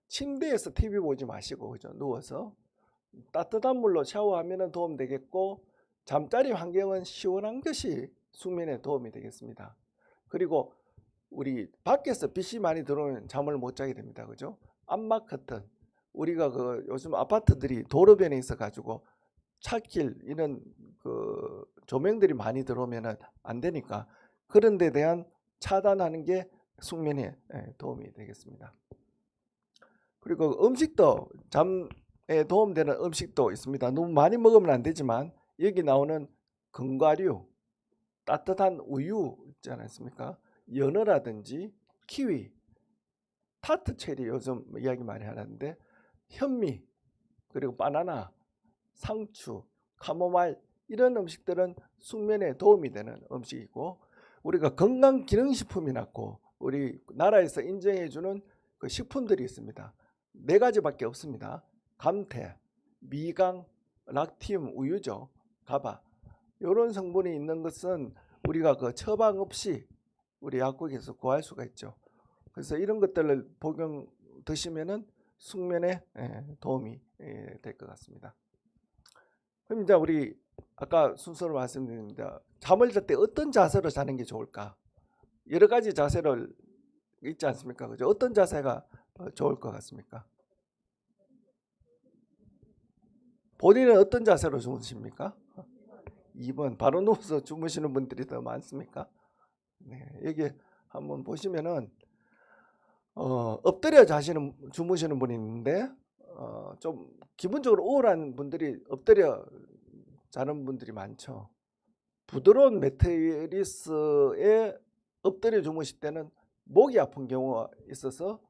침대에서 TV 보지 마시고 그죠? 누워서 따뜻한 물로 샤워하면 도움 되겠고 잠자리 환경은 시원한 것이 숙면에 도움이 되겠습니다. 그리고 우리 밖에서 빛이 많이 들어오면 잠을 못 자게 됩니다. 그죠? 암막 커튼 우리가 그 요즘 아파트들이 도로변에 있어 가지고 차길 이런 그 조명들이 많이 들어오면 안 되니까 그런 데 대한 차단하는 게 숙면에 도움이 되겠습니다. 그리고 음식도 잠에 도움되는 음식도 있습니다. 너무 많이 먹으면 안 되지만 여기 나오는 견과류, 따뜻한 우유 있지 않습니까? 연어라든지 키위, 타트 체리 요즘 이야기 많이 하는데 현미, 그리고 바나나, 상추, 카모마일 이런 음식들은 숙면에 도움이 되는 음식이고 우리가 건강기능식품이라고 우리 나라에서 인정해주는 그 식품들이 있습니다. 4가지밖에 없습니다. 감태, 미강, 락티움 우유죠. 가바 이런 성분이 있는 것은 우리가 그 처방 없이 우리 약국에서 구할 수가 있죠. 그래서 이런 것들을 복용 드시면은 숙면에 도움이 될 것 같습니다. 그럼 이제 우리 아까 순서로 말씀드립니다. 잠을 잘 때 어떤 자세로 자는 게 좋을까? 여러 가지 자세를 있지 않습니까? 그죠? 어떤 자세가 좋을 것 같습니까? 본인은 어떤 자세로 주무십니까? 2번 바로 누워서 주무시는 분들이 더 많습니까? 네, 여기 한번 보시면은 엎드려 주무시는 분이 있는데 좀 기본적으로 우울한 분들이 엎드려 자는 분들이 많죠. 부드러운 매트리스에 엎드려 주무실 때는 목이 아픈 경우가 있어서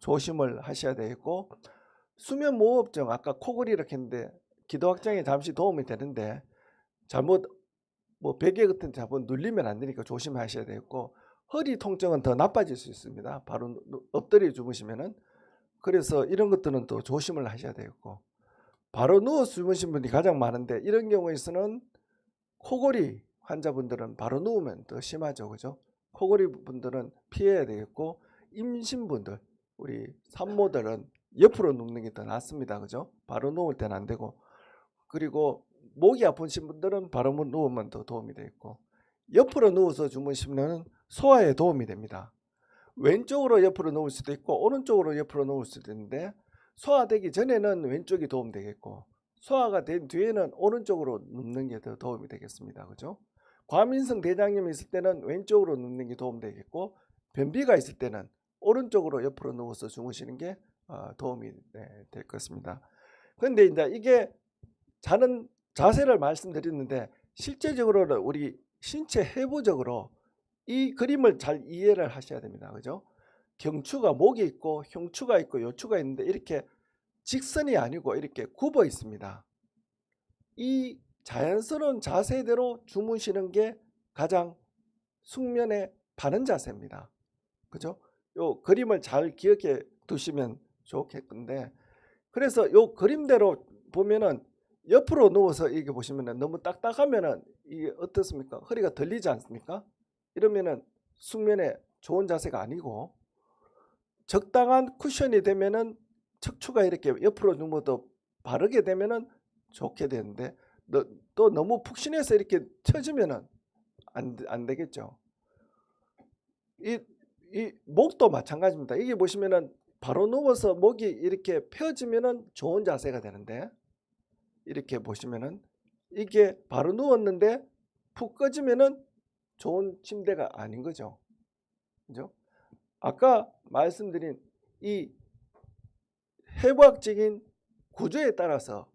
조심을 하셔야 되겠고 수면 무호흡증 아까 코골이 이렇게 했는데 기도 확장에 잠시 도움이 되는데 잘못 뭐 베개 같은 데 한번 눌리면 안 되니까 조심하셔야 되겠고 허리 통증은 더 나빠질 수 있습니다. 바로 엎드려 주무시면은 그래서 이런 것들은 또 조심을 하셔야 되겠고 바로 누워 주무신 분이 가장 많은데 이런 경우에서는 코골이 환자분들은 바로 누우면 더 심하죠. 그죠? 코골이 분들은 피해야 되겠고 임신분들 우리 산모들은 옆으로 눕는 게 더 낫습니다. 그죠? 바로 누울 때는 안 되고 그리고 목이 아프신 분들은 바로 누우면 더 도움이 되겠고 옆으로 누워서 주무시면 소화에 도움이 됩니다. 왼쪽으로 옆으로 누울 수도 있고 오른쪽으로 옆으로 누울 수도 있는데 소화되기 전에는 왼쪽이 도움되겠고 소화가 된 뒤에는 오른쪽으로 눕는 게 더 도움이 되겠습니다. 그죠? 과민성 대장염이 있을 때는 왼쪽으로 눕는 게 도움되겠고 변비가 있을 때는 오른쪽으로 옆으로 누워서 주무시는 게 도움이 될 것입니다. 그런데 이제 이게 자는 자세를 말씀드렸는데 실제적으로는 우리 신체 해부적으로 이 그림을 잘 이해를 하셔야 됩니다. 그죠? 경추가 목이 있고 흉추가 있고 요추가 있는데 이렇게 직선이 아니고 이렇게 굽어 있습니다. 이 자연스러운 자세대로 주무시는 게 가장 숙면에 바른 자세입니다. 그죠? 요 그림을 잘 기억해 두시면 좋겠는데 그래서 요 그림대로 보면은 옆으로 누워서 이게 보시면은 너무 딱딱하면은 이게 어떻습니까? 허리가 들리지 않습니까? 이러면은 숙면에 좋은 자세가 아니고 적당한 쿠션이 되면은 척추가 이렇게 옆으로 누워도 바르게 되면은 좋게 되는데 또 너무 푹신해서 이렇게 쳐주면은 안 되겠죠. 이 목도 마찬가지입니다. 이게 보시면은 바로 누워서 목이 이렇게 펴지면은 좋은 자세가 되는데, 이렇게 보시면은 이게 바로 누웠는데 푹 꺼지면은 좋은 침대가 아닌 거죠. 그죠? 아까 말씀드린 이 해부학적인 구조에 따라서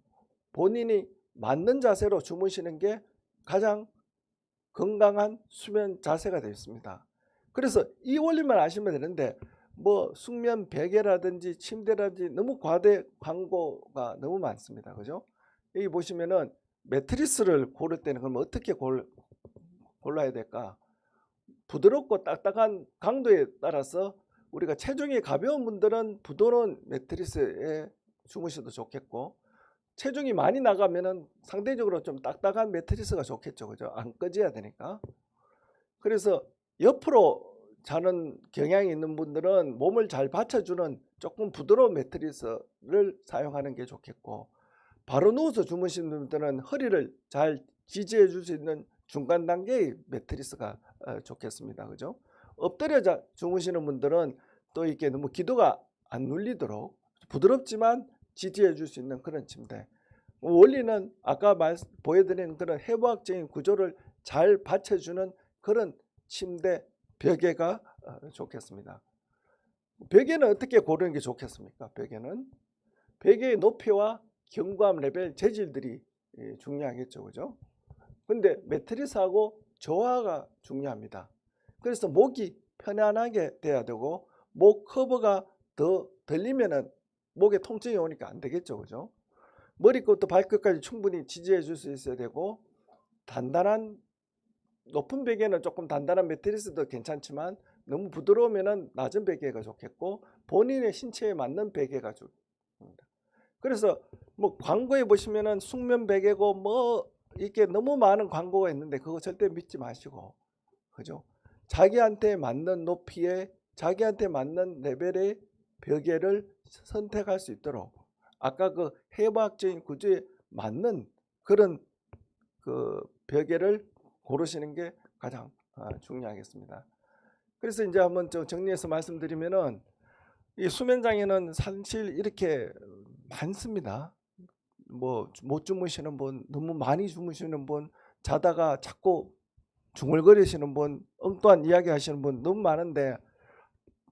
본인이 맞는 자세로 주무시는 게 가장 건강한 수면 자세가 되어 있습니다. 그래서 이 원리만 아시면 되는데, 뭐 숙면 베개라든지 침대라든지 너무 과대 광고가 너무 많습니다. 그죠? 여기 보시면은 매트리스를 고를 때는 그럼 어떻게 골라야 될까? 부드럽고 딱딱한 강도에 따라서 우리가 체중이 가벼운 분들은 부드러운 매트리스에 주무셔도 좋겠고, 체중이 많이 나가면은 상대적으로 좀 딱딱한 매트리스가 좋겠죠. 그죠? 안 꺼져야 되니까. 그래서 옆으로 자는 경향이 있는 분들은 몸을 잘 받쳐주는 조금 부드러운 매트리스를 사용하는 게 좋겠고, 바로 누워서 주무시는 분들은 허리를 잘 지지해 줄 수 있는 중간 단계의 매트리스가 좋겠습니다. 그죠? 엎드려 주무시는 분들은 또 이렇게 너무 기도가 안 눌리도록 부드럽지만 지지해 줄 수 있는 그런 침대. 원리는 아까 보여드린 그런 해부학적인 구조를 잘 받쳐주는 그런 침대 베개가 좋겠습니다. 베개는 어떻게 고르는 게 좋겠습니까? 베개의 높이와 견고함 레벨 재질들이 중요하겠죠. 그죠? 근데 매트리스하고 저하가 중요합니다. 그래서 목이 편안하게 돼야 되고, 목 커버가 더 들리면은 목에 통증이 오니까 안 되겠죠. 그죠? 머리끝부터 발끝까지 충분히 지지해 줄 수 있어야 되고, 단단한 높은 베개는 조금 단단한 매트리스도 괜찮지만 너무 부드러우면은 낮은 베개가 좋겠고, 본인의 신체에 맞는 베개가 좋습니다. 그래서 뭐 광고에 보시면은 숙면 베개고 뭐 이렇게 너무 많은 광고가 있는데 그거 절대 믿지 마시고, 그죠? 자기한테 맞는 높이에 자기한테 맞는 레벨의 베개를 선택할 수 있도록 아까 그 해부학적인 구조에 맞는 그런 그 베개를 고르시는 게 가장 중요하겠습니다. 그래서 이제 한번 정리해서 말씀드리면은 이 수면 장애는 사실 이렇게 많습니다. 뭐 못 주무시는 분, 너무 많이 주무시는 분, 자다가 자꾸 중얼거리시는 분, 엉뚱한 이야기 하시는 분 너무 많은데,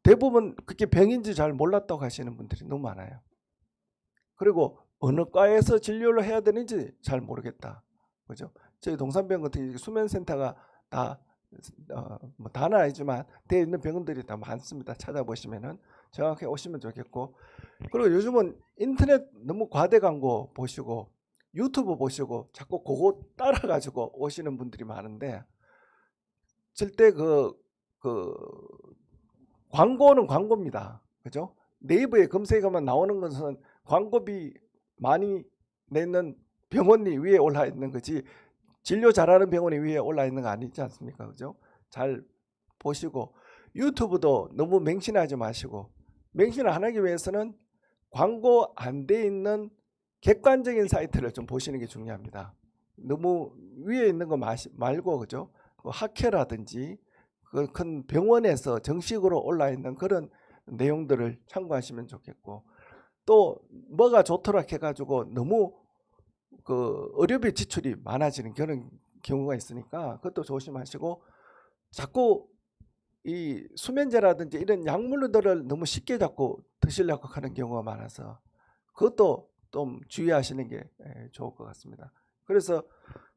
대부분 그게 병인지 잘 몰랐다고 하시는 분들이 너무 많아요. 그리고 어느 과에서 진료를 해야 되는지 잘 모르겠다. 그죠? 저희 동산병원 같은 수면센터가 다 뭐 다는 아니지만 되어 있는 병원들이 다 많습니다. 찾아보시면은 정확히 오시면 좋겠고, 그리고 요즘은 인터넷 너무 과대 광고 보시고 유튜브 보시고 자꾸 그거 따라 가지고 오시는 분들이 많은데, 절대 그 광고는 광고입니다. 그죠? 네이버에 검색하면 나오는 것은 광고비 많이 내는 병원이 위에 올라 있는 거지, 진료 잘하는 병원이 위에 올라 있는 거 아니지 않습니까? 그죠? 잘 보시고, 유튜브도 너무 맹신하지 마시고, 맹신을 안 하기 위해서는 광고 안 돼 있는 객관적인 사이트를 좀 보시는 게 중요합니다. 너무 위에 있는 거 말고, 그죠? 학회라든지 큰 병원에서 정식으로 올라 있는 그런 내용들을 참고하시면 좋겠고, 또 뭐가 좋도록 해가지고 너무 그 의료비 지출이 많아지는 그런 경우가 있으니까 그것도 조심하시고, 자꾸 이 수면제라든지 이런 약물들을 너무 쉽게 자꾸 드시려고 하는 경우가 많아서 그것도 좀 주의하시는 게 좋을 것 같습니다. 그래서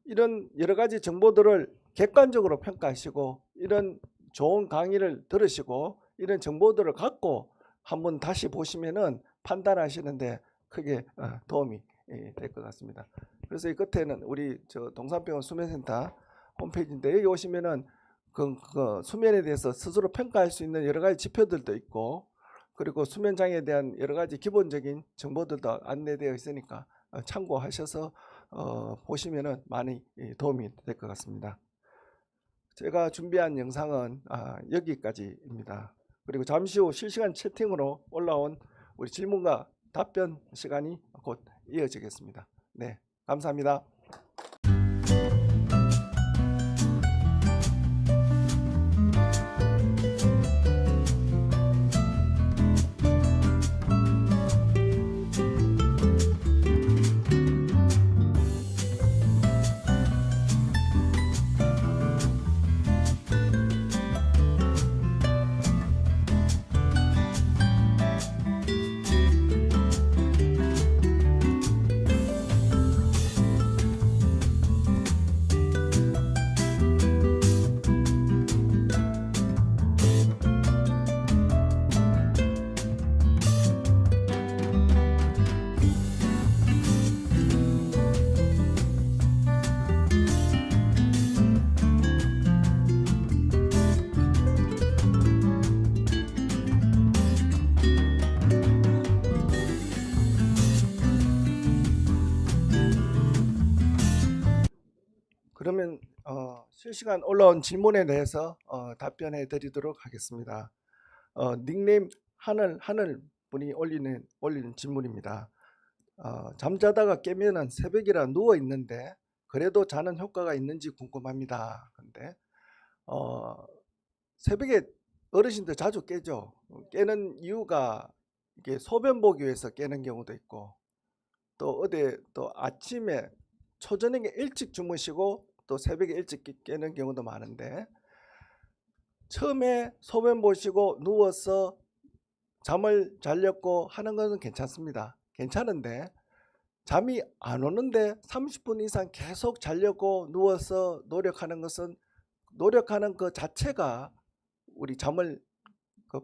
이런 여러 가지 정보들을 객관적으로 평가하시고, 이런 좋은 강의를 들으시고 이런 정보들을 갖고 한번 다시 보시면은 판단하시는데 크게 도움이 될 것 같습니다. 그래서 이 끝에는 우리 동산병원 수면센터 홈페이지인데, 여기 오시면은 그 수면에 대해서 스스로 평가할 수 있는 여러 가지 지표들도 있고, 그리고 수면 장애에 대한 여러 가지 기본적인 정보들도 안내되어 있으니까 참고하셔서 보시면은 많이 도움이 될 것 같습니다. 제가 준비한 영상은 여기까지입니다. 그리고 잠시 후 실시간 채팅으로 올라온 우리 질문과 답변 시간이 곧 이어지겠습니다. 네, 감사합니다. 그러면 실시간 올라온 질문에 대해서 답변해 드리도록 하겠습니다. 닉네임 하늘 분이 올리는 질문입니다. 잠자다가 깨면은 새벽이라 누워 있는데 그래도 자는 효과가 있는지 궁금합니다. 근데 새벽에 어르신들 자주 깨죠. 깨는 이유가 이게 소변 보기 위해서 깨는 경우도 있고, 또 아침에 초저녁에 일찍 주무시고 또 새벽에 일찍 깨는 경우도 많은데, 처음에 소변 보시고 누워서 잠을 자려고 하는 것은 괜찮습니다. 괜찮은데 잠이 안 오는데 30분 이상 계속 자려고 누워서 노력하는 것은, 노력하는 그 자체가 우리 잠을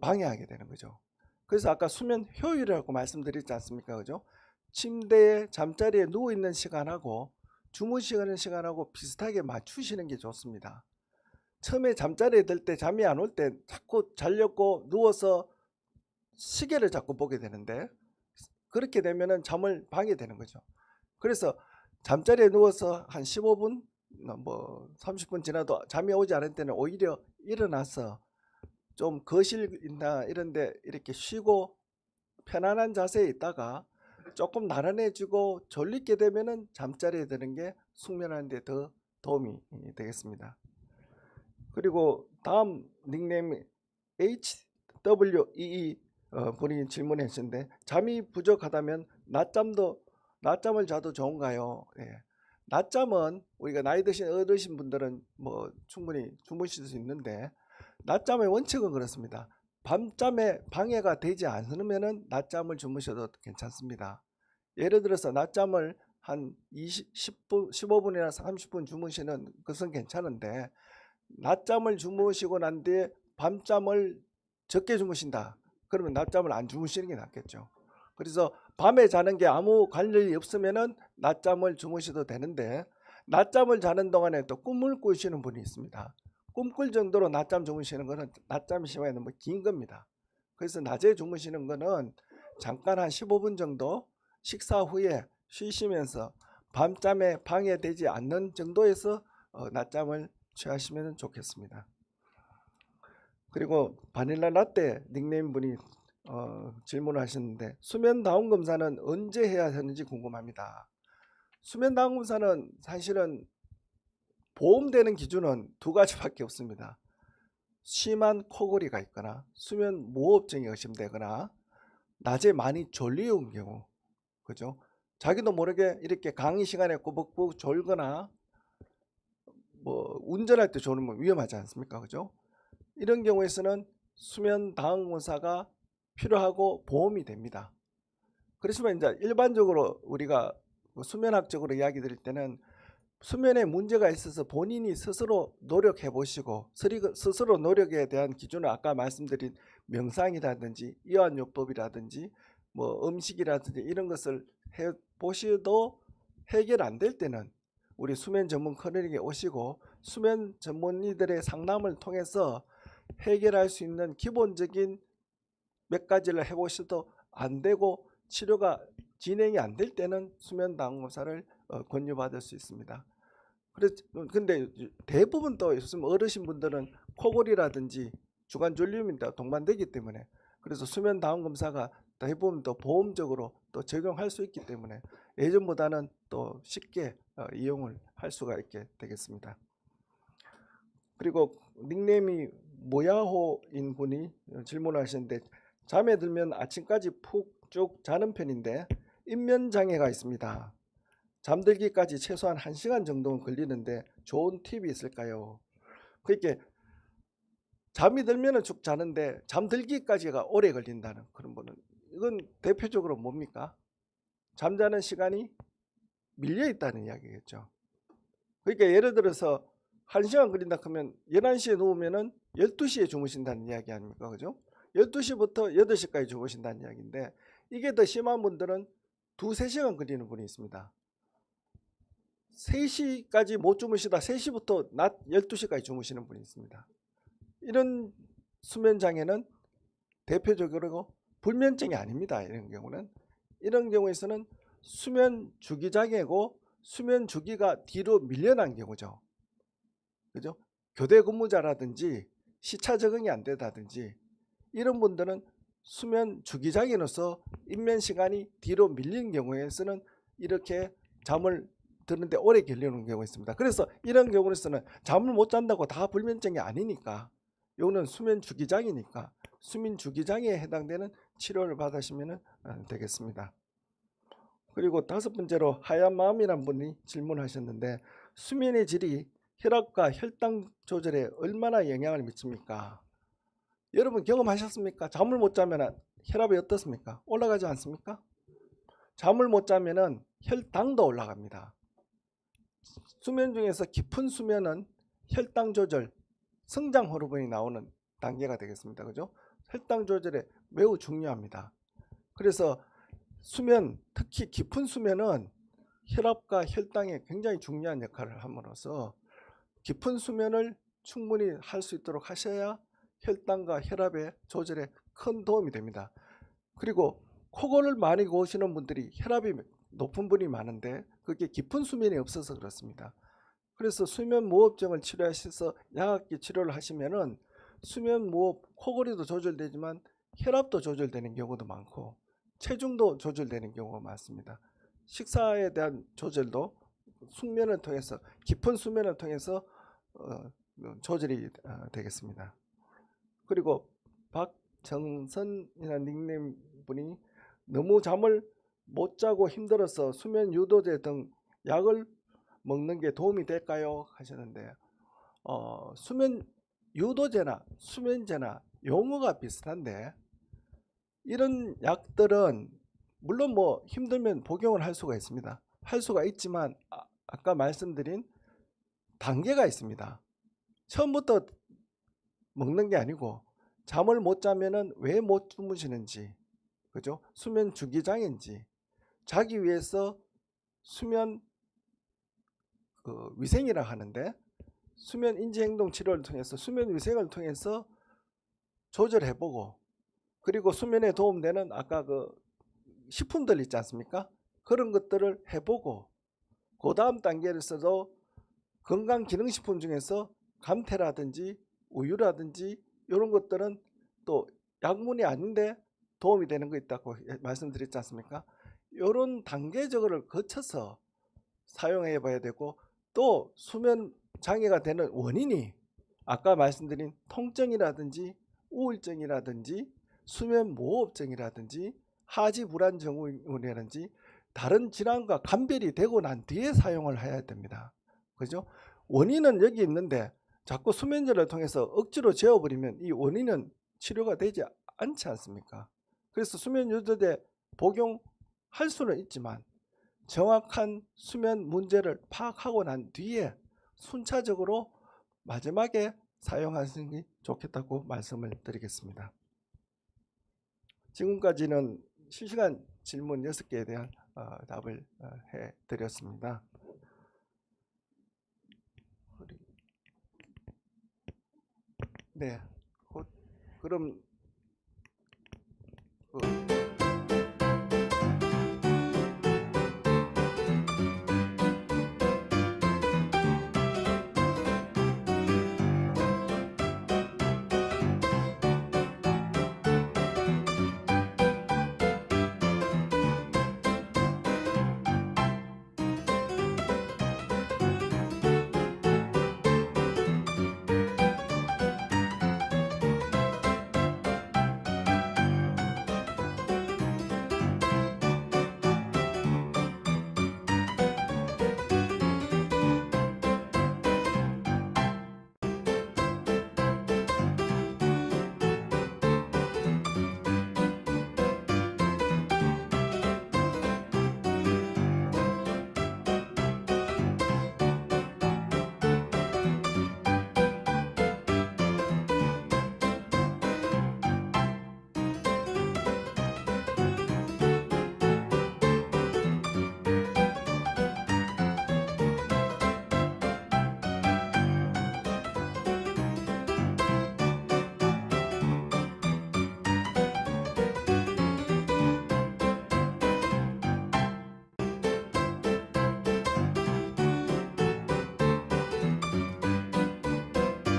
방해하게 되는 거죠. 그래서 아까 수면 효율이라고 말씀드렸지 않습니까? 그죠? 침대에 잠자리에 누워 있는 시간하고 주무시는 시간하고 비슷하게 맞추시는 게 좋습니다. 처음에 잠자리에 들 때 잠이 안 올 때 자꾸 자려고 누워서 시계를 자꾸 보게 되는데, 그렇게 되면은 잠을 방해되는 거죠. 그래서 잠자리에 누워서 한 15분 뭐 30분 지나도 잠이 오지 않을 때는 오히려 일어나서 좀 거실이나 이런 데 이렇게 쉬고 편안한 자세에 있다가 조금 나른해지고 졸리게 되면은 잠자리에 드는 게 숙면하는 데 더 도움이 되겠습니다. 그리고 다음 닉네임 HWEE 본인이 질문해 주셨는데, 잠이 부족하다면 낮잠을 자도 좋은가요? 예. 낮잠은 우리가 나이 드신 어르신 분들은 뭐 충분히 주무실 수 있는데, 낮잠의 원칙은 그렇습니다. 밤잠에 방해가 되지 않으면 낮잠을 주무셔도 괜찮습니다. 예를 들어서 낮잠을 한 15분이나 30분 주무시는 것은 괜찮은데, 낮잠을 주무시고 난 뒤에 밤잠을 적게 주무신다, 그러면 낮잠을 안 주무시는 게 낫겠죠. 그래서 밤에 자는 게 아무 관련이 없으면은 낮잠을 주무셔도 되는데, 낮잠을 자는 동안에 또 꿈을 꾸시는 분이 있습니다. 꿈꿀 정도로 낮잠 주무시는 거는 낮잠 시간이 너무 긴 겁니다. 그래서 낮에 주무시는 거는 잠깐 한 15분 정도 식사 후에 쉬시면서 밤잠에 방해되지 않는 정도에서 낮잠을 취하시면 좋겠습니다. 그리고 바닐라 라떼 닉네임 분이 질문을 하셨는데, 수면 다운 검사는 언제 해야 하는지 궁금합니다. 수면 다운 검사는 사실은 보험되는 기준은 두 가지밖에 없습니다. 심한 코골이가 있거나 수면 무호흡증이 의심되거나 낮에 많이 졸리운 경우, 그죠? 자기도 모르게 이렇게 강의 시간에 꾸벅꾸벅 졸거나 뭐 운전할 때 졸으면 위험하지 않습니까? 그죠? 이런 경우에서는 수면 다운 검사가 필요하고 보험이 됩니다. 그렇지만 이제 일반적으로 우리가 수면학적으로 이야기 드릴 때는 수면에 문제가 있어서 본인이 스스로 노력해 보시고, 스스로 노력에 대한 기준은 아까 말씀드린 명상이라든지 이완요법이라든지 뭐 음식이라든지 이런 것을 해 보셔도 해결 안 될 때는 우리 수면 전문 클리닉에 오시고 수면 전문의들의 상담을 통해서 해결할 수 있는 기본적인 몇 가지를 해보셔도 안 되고 치료가 진행이 안 될 때는 수면 다운 검사를 권유받을 수 있습니다. 근데 대부분 또 요즘 어르신 분들은 코골이라든지 주간 졸림이 동반되기 때문에, 그래서 수면 다운 검사가 대부분 또 보험적으로 또 적용할 수 있기 때문에 예전보다는 또 쉽게 이용을 할 수가 있게 되겠습니다. 그리고 닉네임이 모야호인 분이 질문하셨는데, 잠에 들면 아침까지 푹 쭉 자는 편인데 입면장애가 있습니다. 잠들기까지 최소한 1시간 정도는 걸리는데 좋은 팁이 있을까요? 그렇게 잠이 들면은 쭉 자는데 잠들기까지가 오래 걸린다는 그런 분은, 이건 대표적으로 뭡니까? 잠자는 시간이 밀려 있다는 이야기겠죠. 그러니까 예를 들어서 1시간 걸린다 그러면 11시에 누우면은 12시에 주무신다는 이야기 아닙니까? 그죠? 12시부터 8시까지 주무신다는 이야기인데, 이게 더 심한 분들은 2-3시간 걸리는 분이 있습니다. 3시까지 못 주무시다 3시부터 낮 12시까지 주무시는 분이 있습니다. 이런 수면 장애는 대표적으로 불면증이 아닙니다. 이런 경우에서는 수면 주기 장애고 수면 주기가 뒤로 밀려난 경우죠. 그죠? 교대 근무자라든지 시차 적응이 안 되다든지 이런 분들은 수면 주기장애로서 입면 시간이 뒤로 밀리는 경우에서는 이렇게 잠을 드는데 오래 걸리는 경우가 있습니다. 그래서 이런 경우에서는 잠을 못 잔다고 다 불면증이 아니니까, 요거는 수면 주기장애니까 수면 주기장애에 해당되는 치료를 받으시면 되겠습니다. 그리고 다섯 번째로 하얀 마음이란 분이 질문하셨는데, 수면의 질이 혈압과 혈당 조절에 얼마나 영향을 미칩니까? 여러분 경험하셨습니까? 잠을 못 자면 혈압이 어떻습니까? 올라가지 않습니까? 잠을 못 자면 혈당도 올라갑니다. 수면 중에서 깊은 수면은 혈당 조절, 성장 호르몬이 나오는 단계가 되겠습니다. 그죠? 혈당 조절에 매우 중요합니다. 그래서 수면, 특히 깊은 수면은 혈압과 혈당에 굉장히 중요한 역할을 함으로써 깊은 수면을 충분히 할 수 있도록 하셔야 혈당과 혈압의 조절에 큰 도움이 됩니다. 그리고 코골을 많이 고시는 분들이 혈압이 높은 분이 많은데 그게 깊은 수면이 없어서 그렇습니다. 그래서 수면무호흡증을 치료하셔서 약악기 치료를 하시면은 수면무호흡, 코골이도 조절되지만 혈압도 조절되는 경우도 많고 체중도 조절되는 경우가 많습니다. 식사에 대한 조절도 숙면을 통해서, 깊은 수면을 통해서 조절이 되겠습니다. 그리고 박정선이라는 닉네임 분이 너무 잠을 못 자고 힘들어서 수면 유도제 등 약을 먹는 게 도움이 될까요? 하셨는데, 수면 유도제나 수면제나 용어가 비슷한데, 이런 약들은 물론 뭐 힘들면 복용을 할 수가 있습니다. 할 수가 있지만 아까 말씀드린 단계가 있습니다. 처음부터 먹는 게 아니고 잠을 못 자면은 왜 못 주무시는지, 그죠? 수면 주기장애인지, 자기 위해서 수면 위생이라 하는데, 수면 인지행동 치료를 통해서 수면 위생을 통해서 조절해보고, 그리고 수면에 도움되는 아까 그 식품들 있지 않습니까? 그런 것들을 해보고, 그 다음 단계에서도 건강기능식품 중에서 감태라든지 우유라든지 이런 것들은 또 약물이 아닌데 도움이 되는 거 있다고 말씀드렸지 않습니까? 이런 단계적으로 거쳐서 사용해 봐야 되고, 또 수면 장애가 되는 원인이 아까 말씀드린 통증이라든지 우울증이라든지 수면 무호흡증이라든지 하지 불안 증후군이라든지 다른 질환과 감별이 되고 난 뒤에 사용을 해야 됩니다. 그죠? 원인은 여기 있는데 자꾸 수면제를 통해서 억지로 재워버리면 이 원인은 치료가 되지 않지 않습니까? 그래서 수면 유도제 복용할 수는 있지만 정확한 수면 문제를 파악하고 난 뒤에 순차적으로 마지막에 사용하시는 게 좋겠다고 말씀을 드리겠습니다. 지금까지는 실시간 질문 6개에 대한 답을 해드렸습니다. 네, 그럼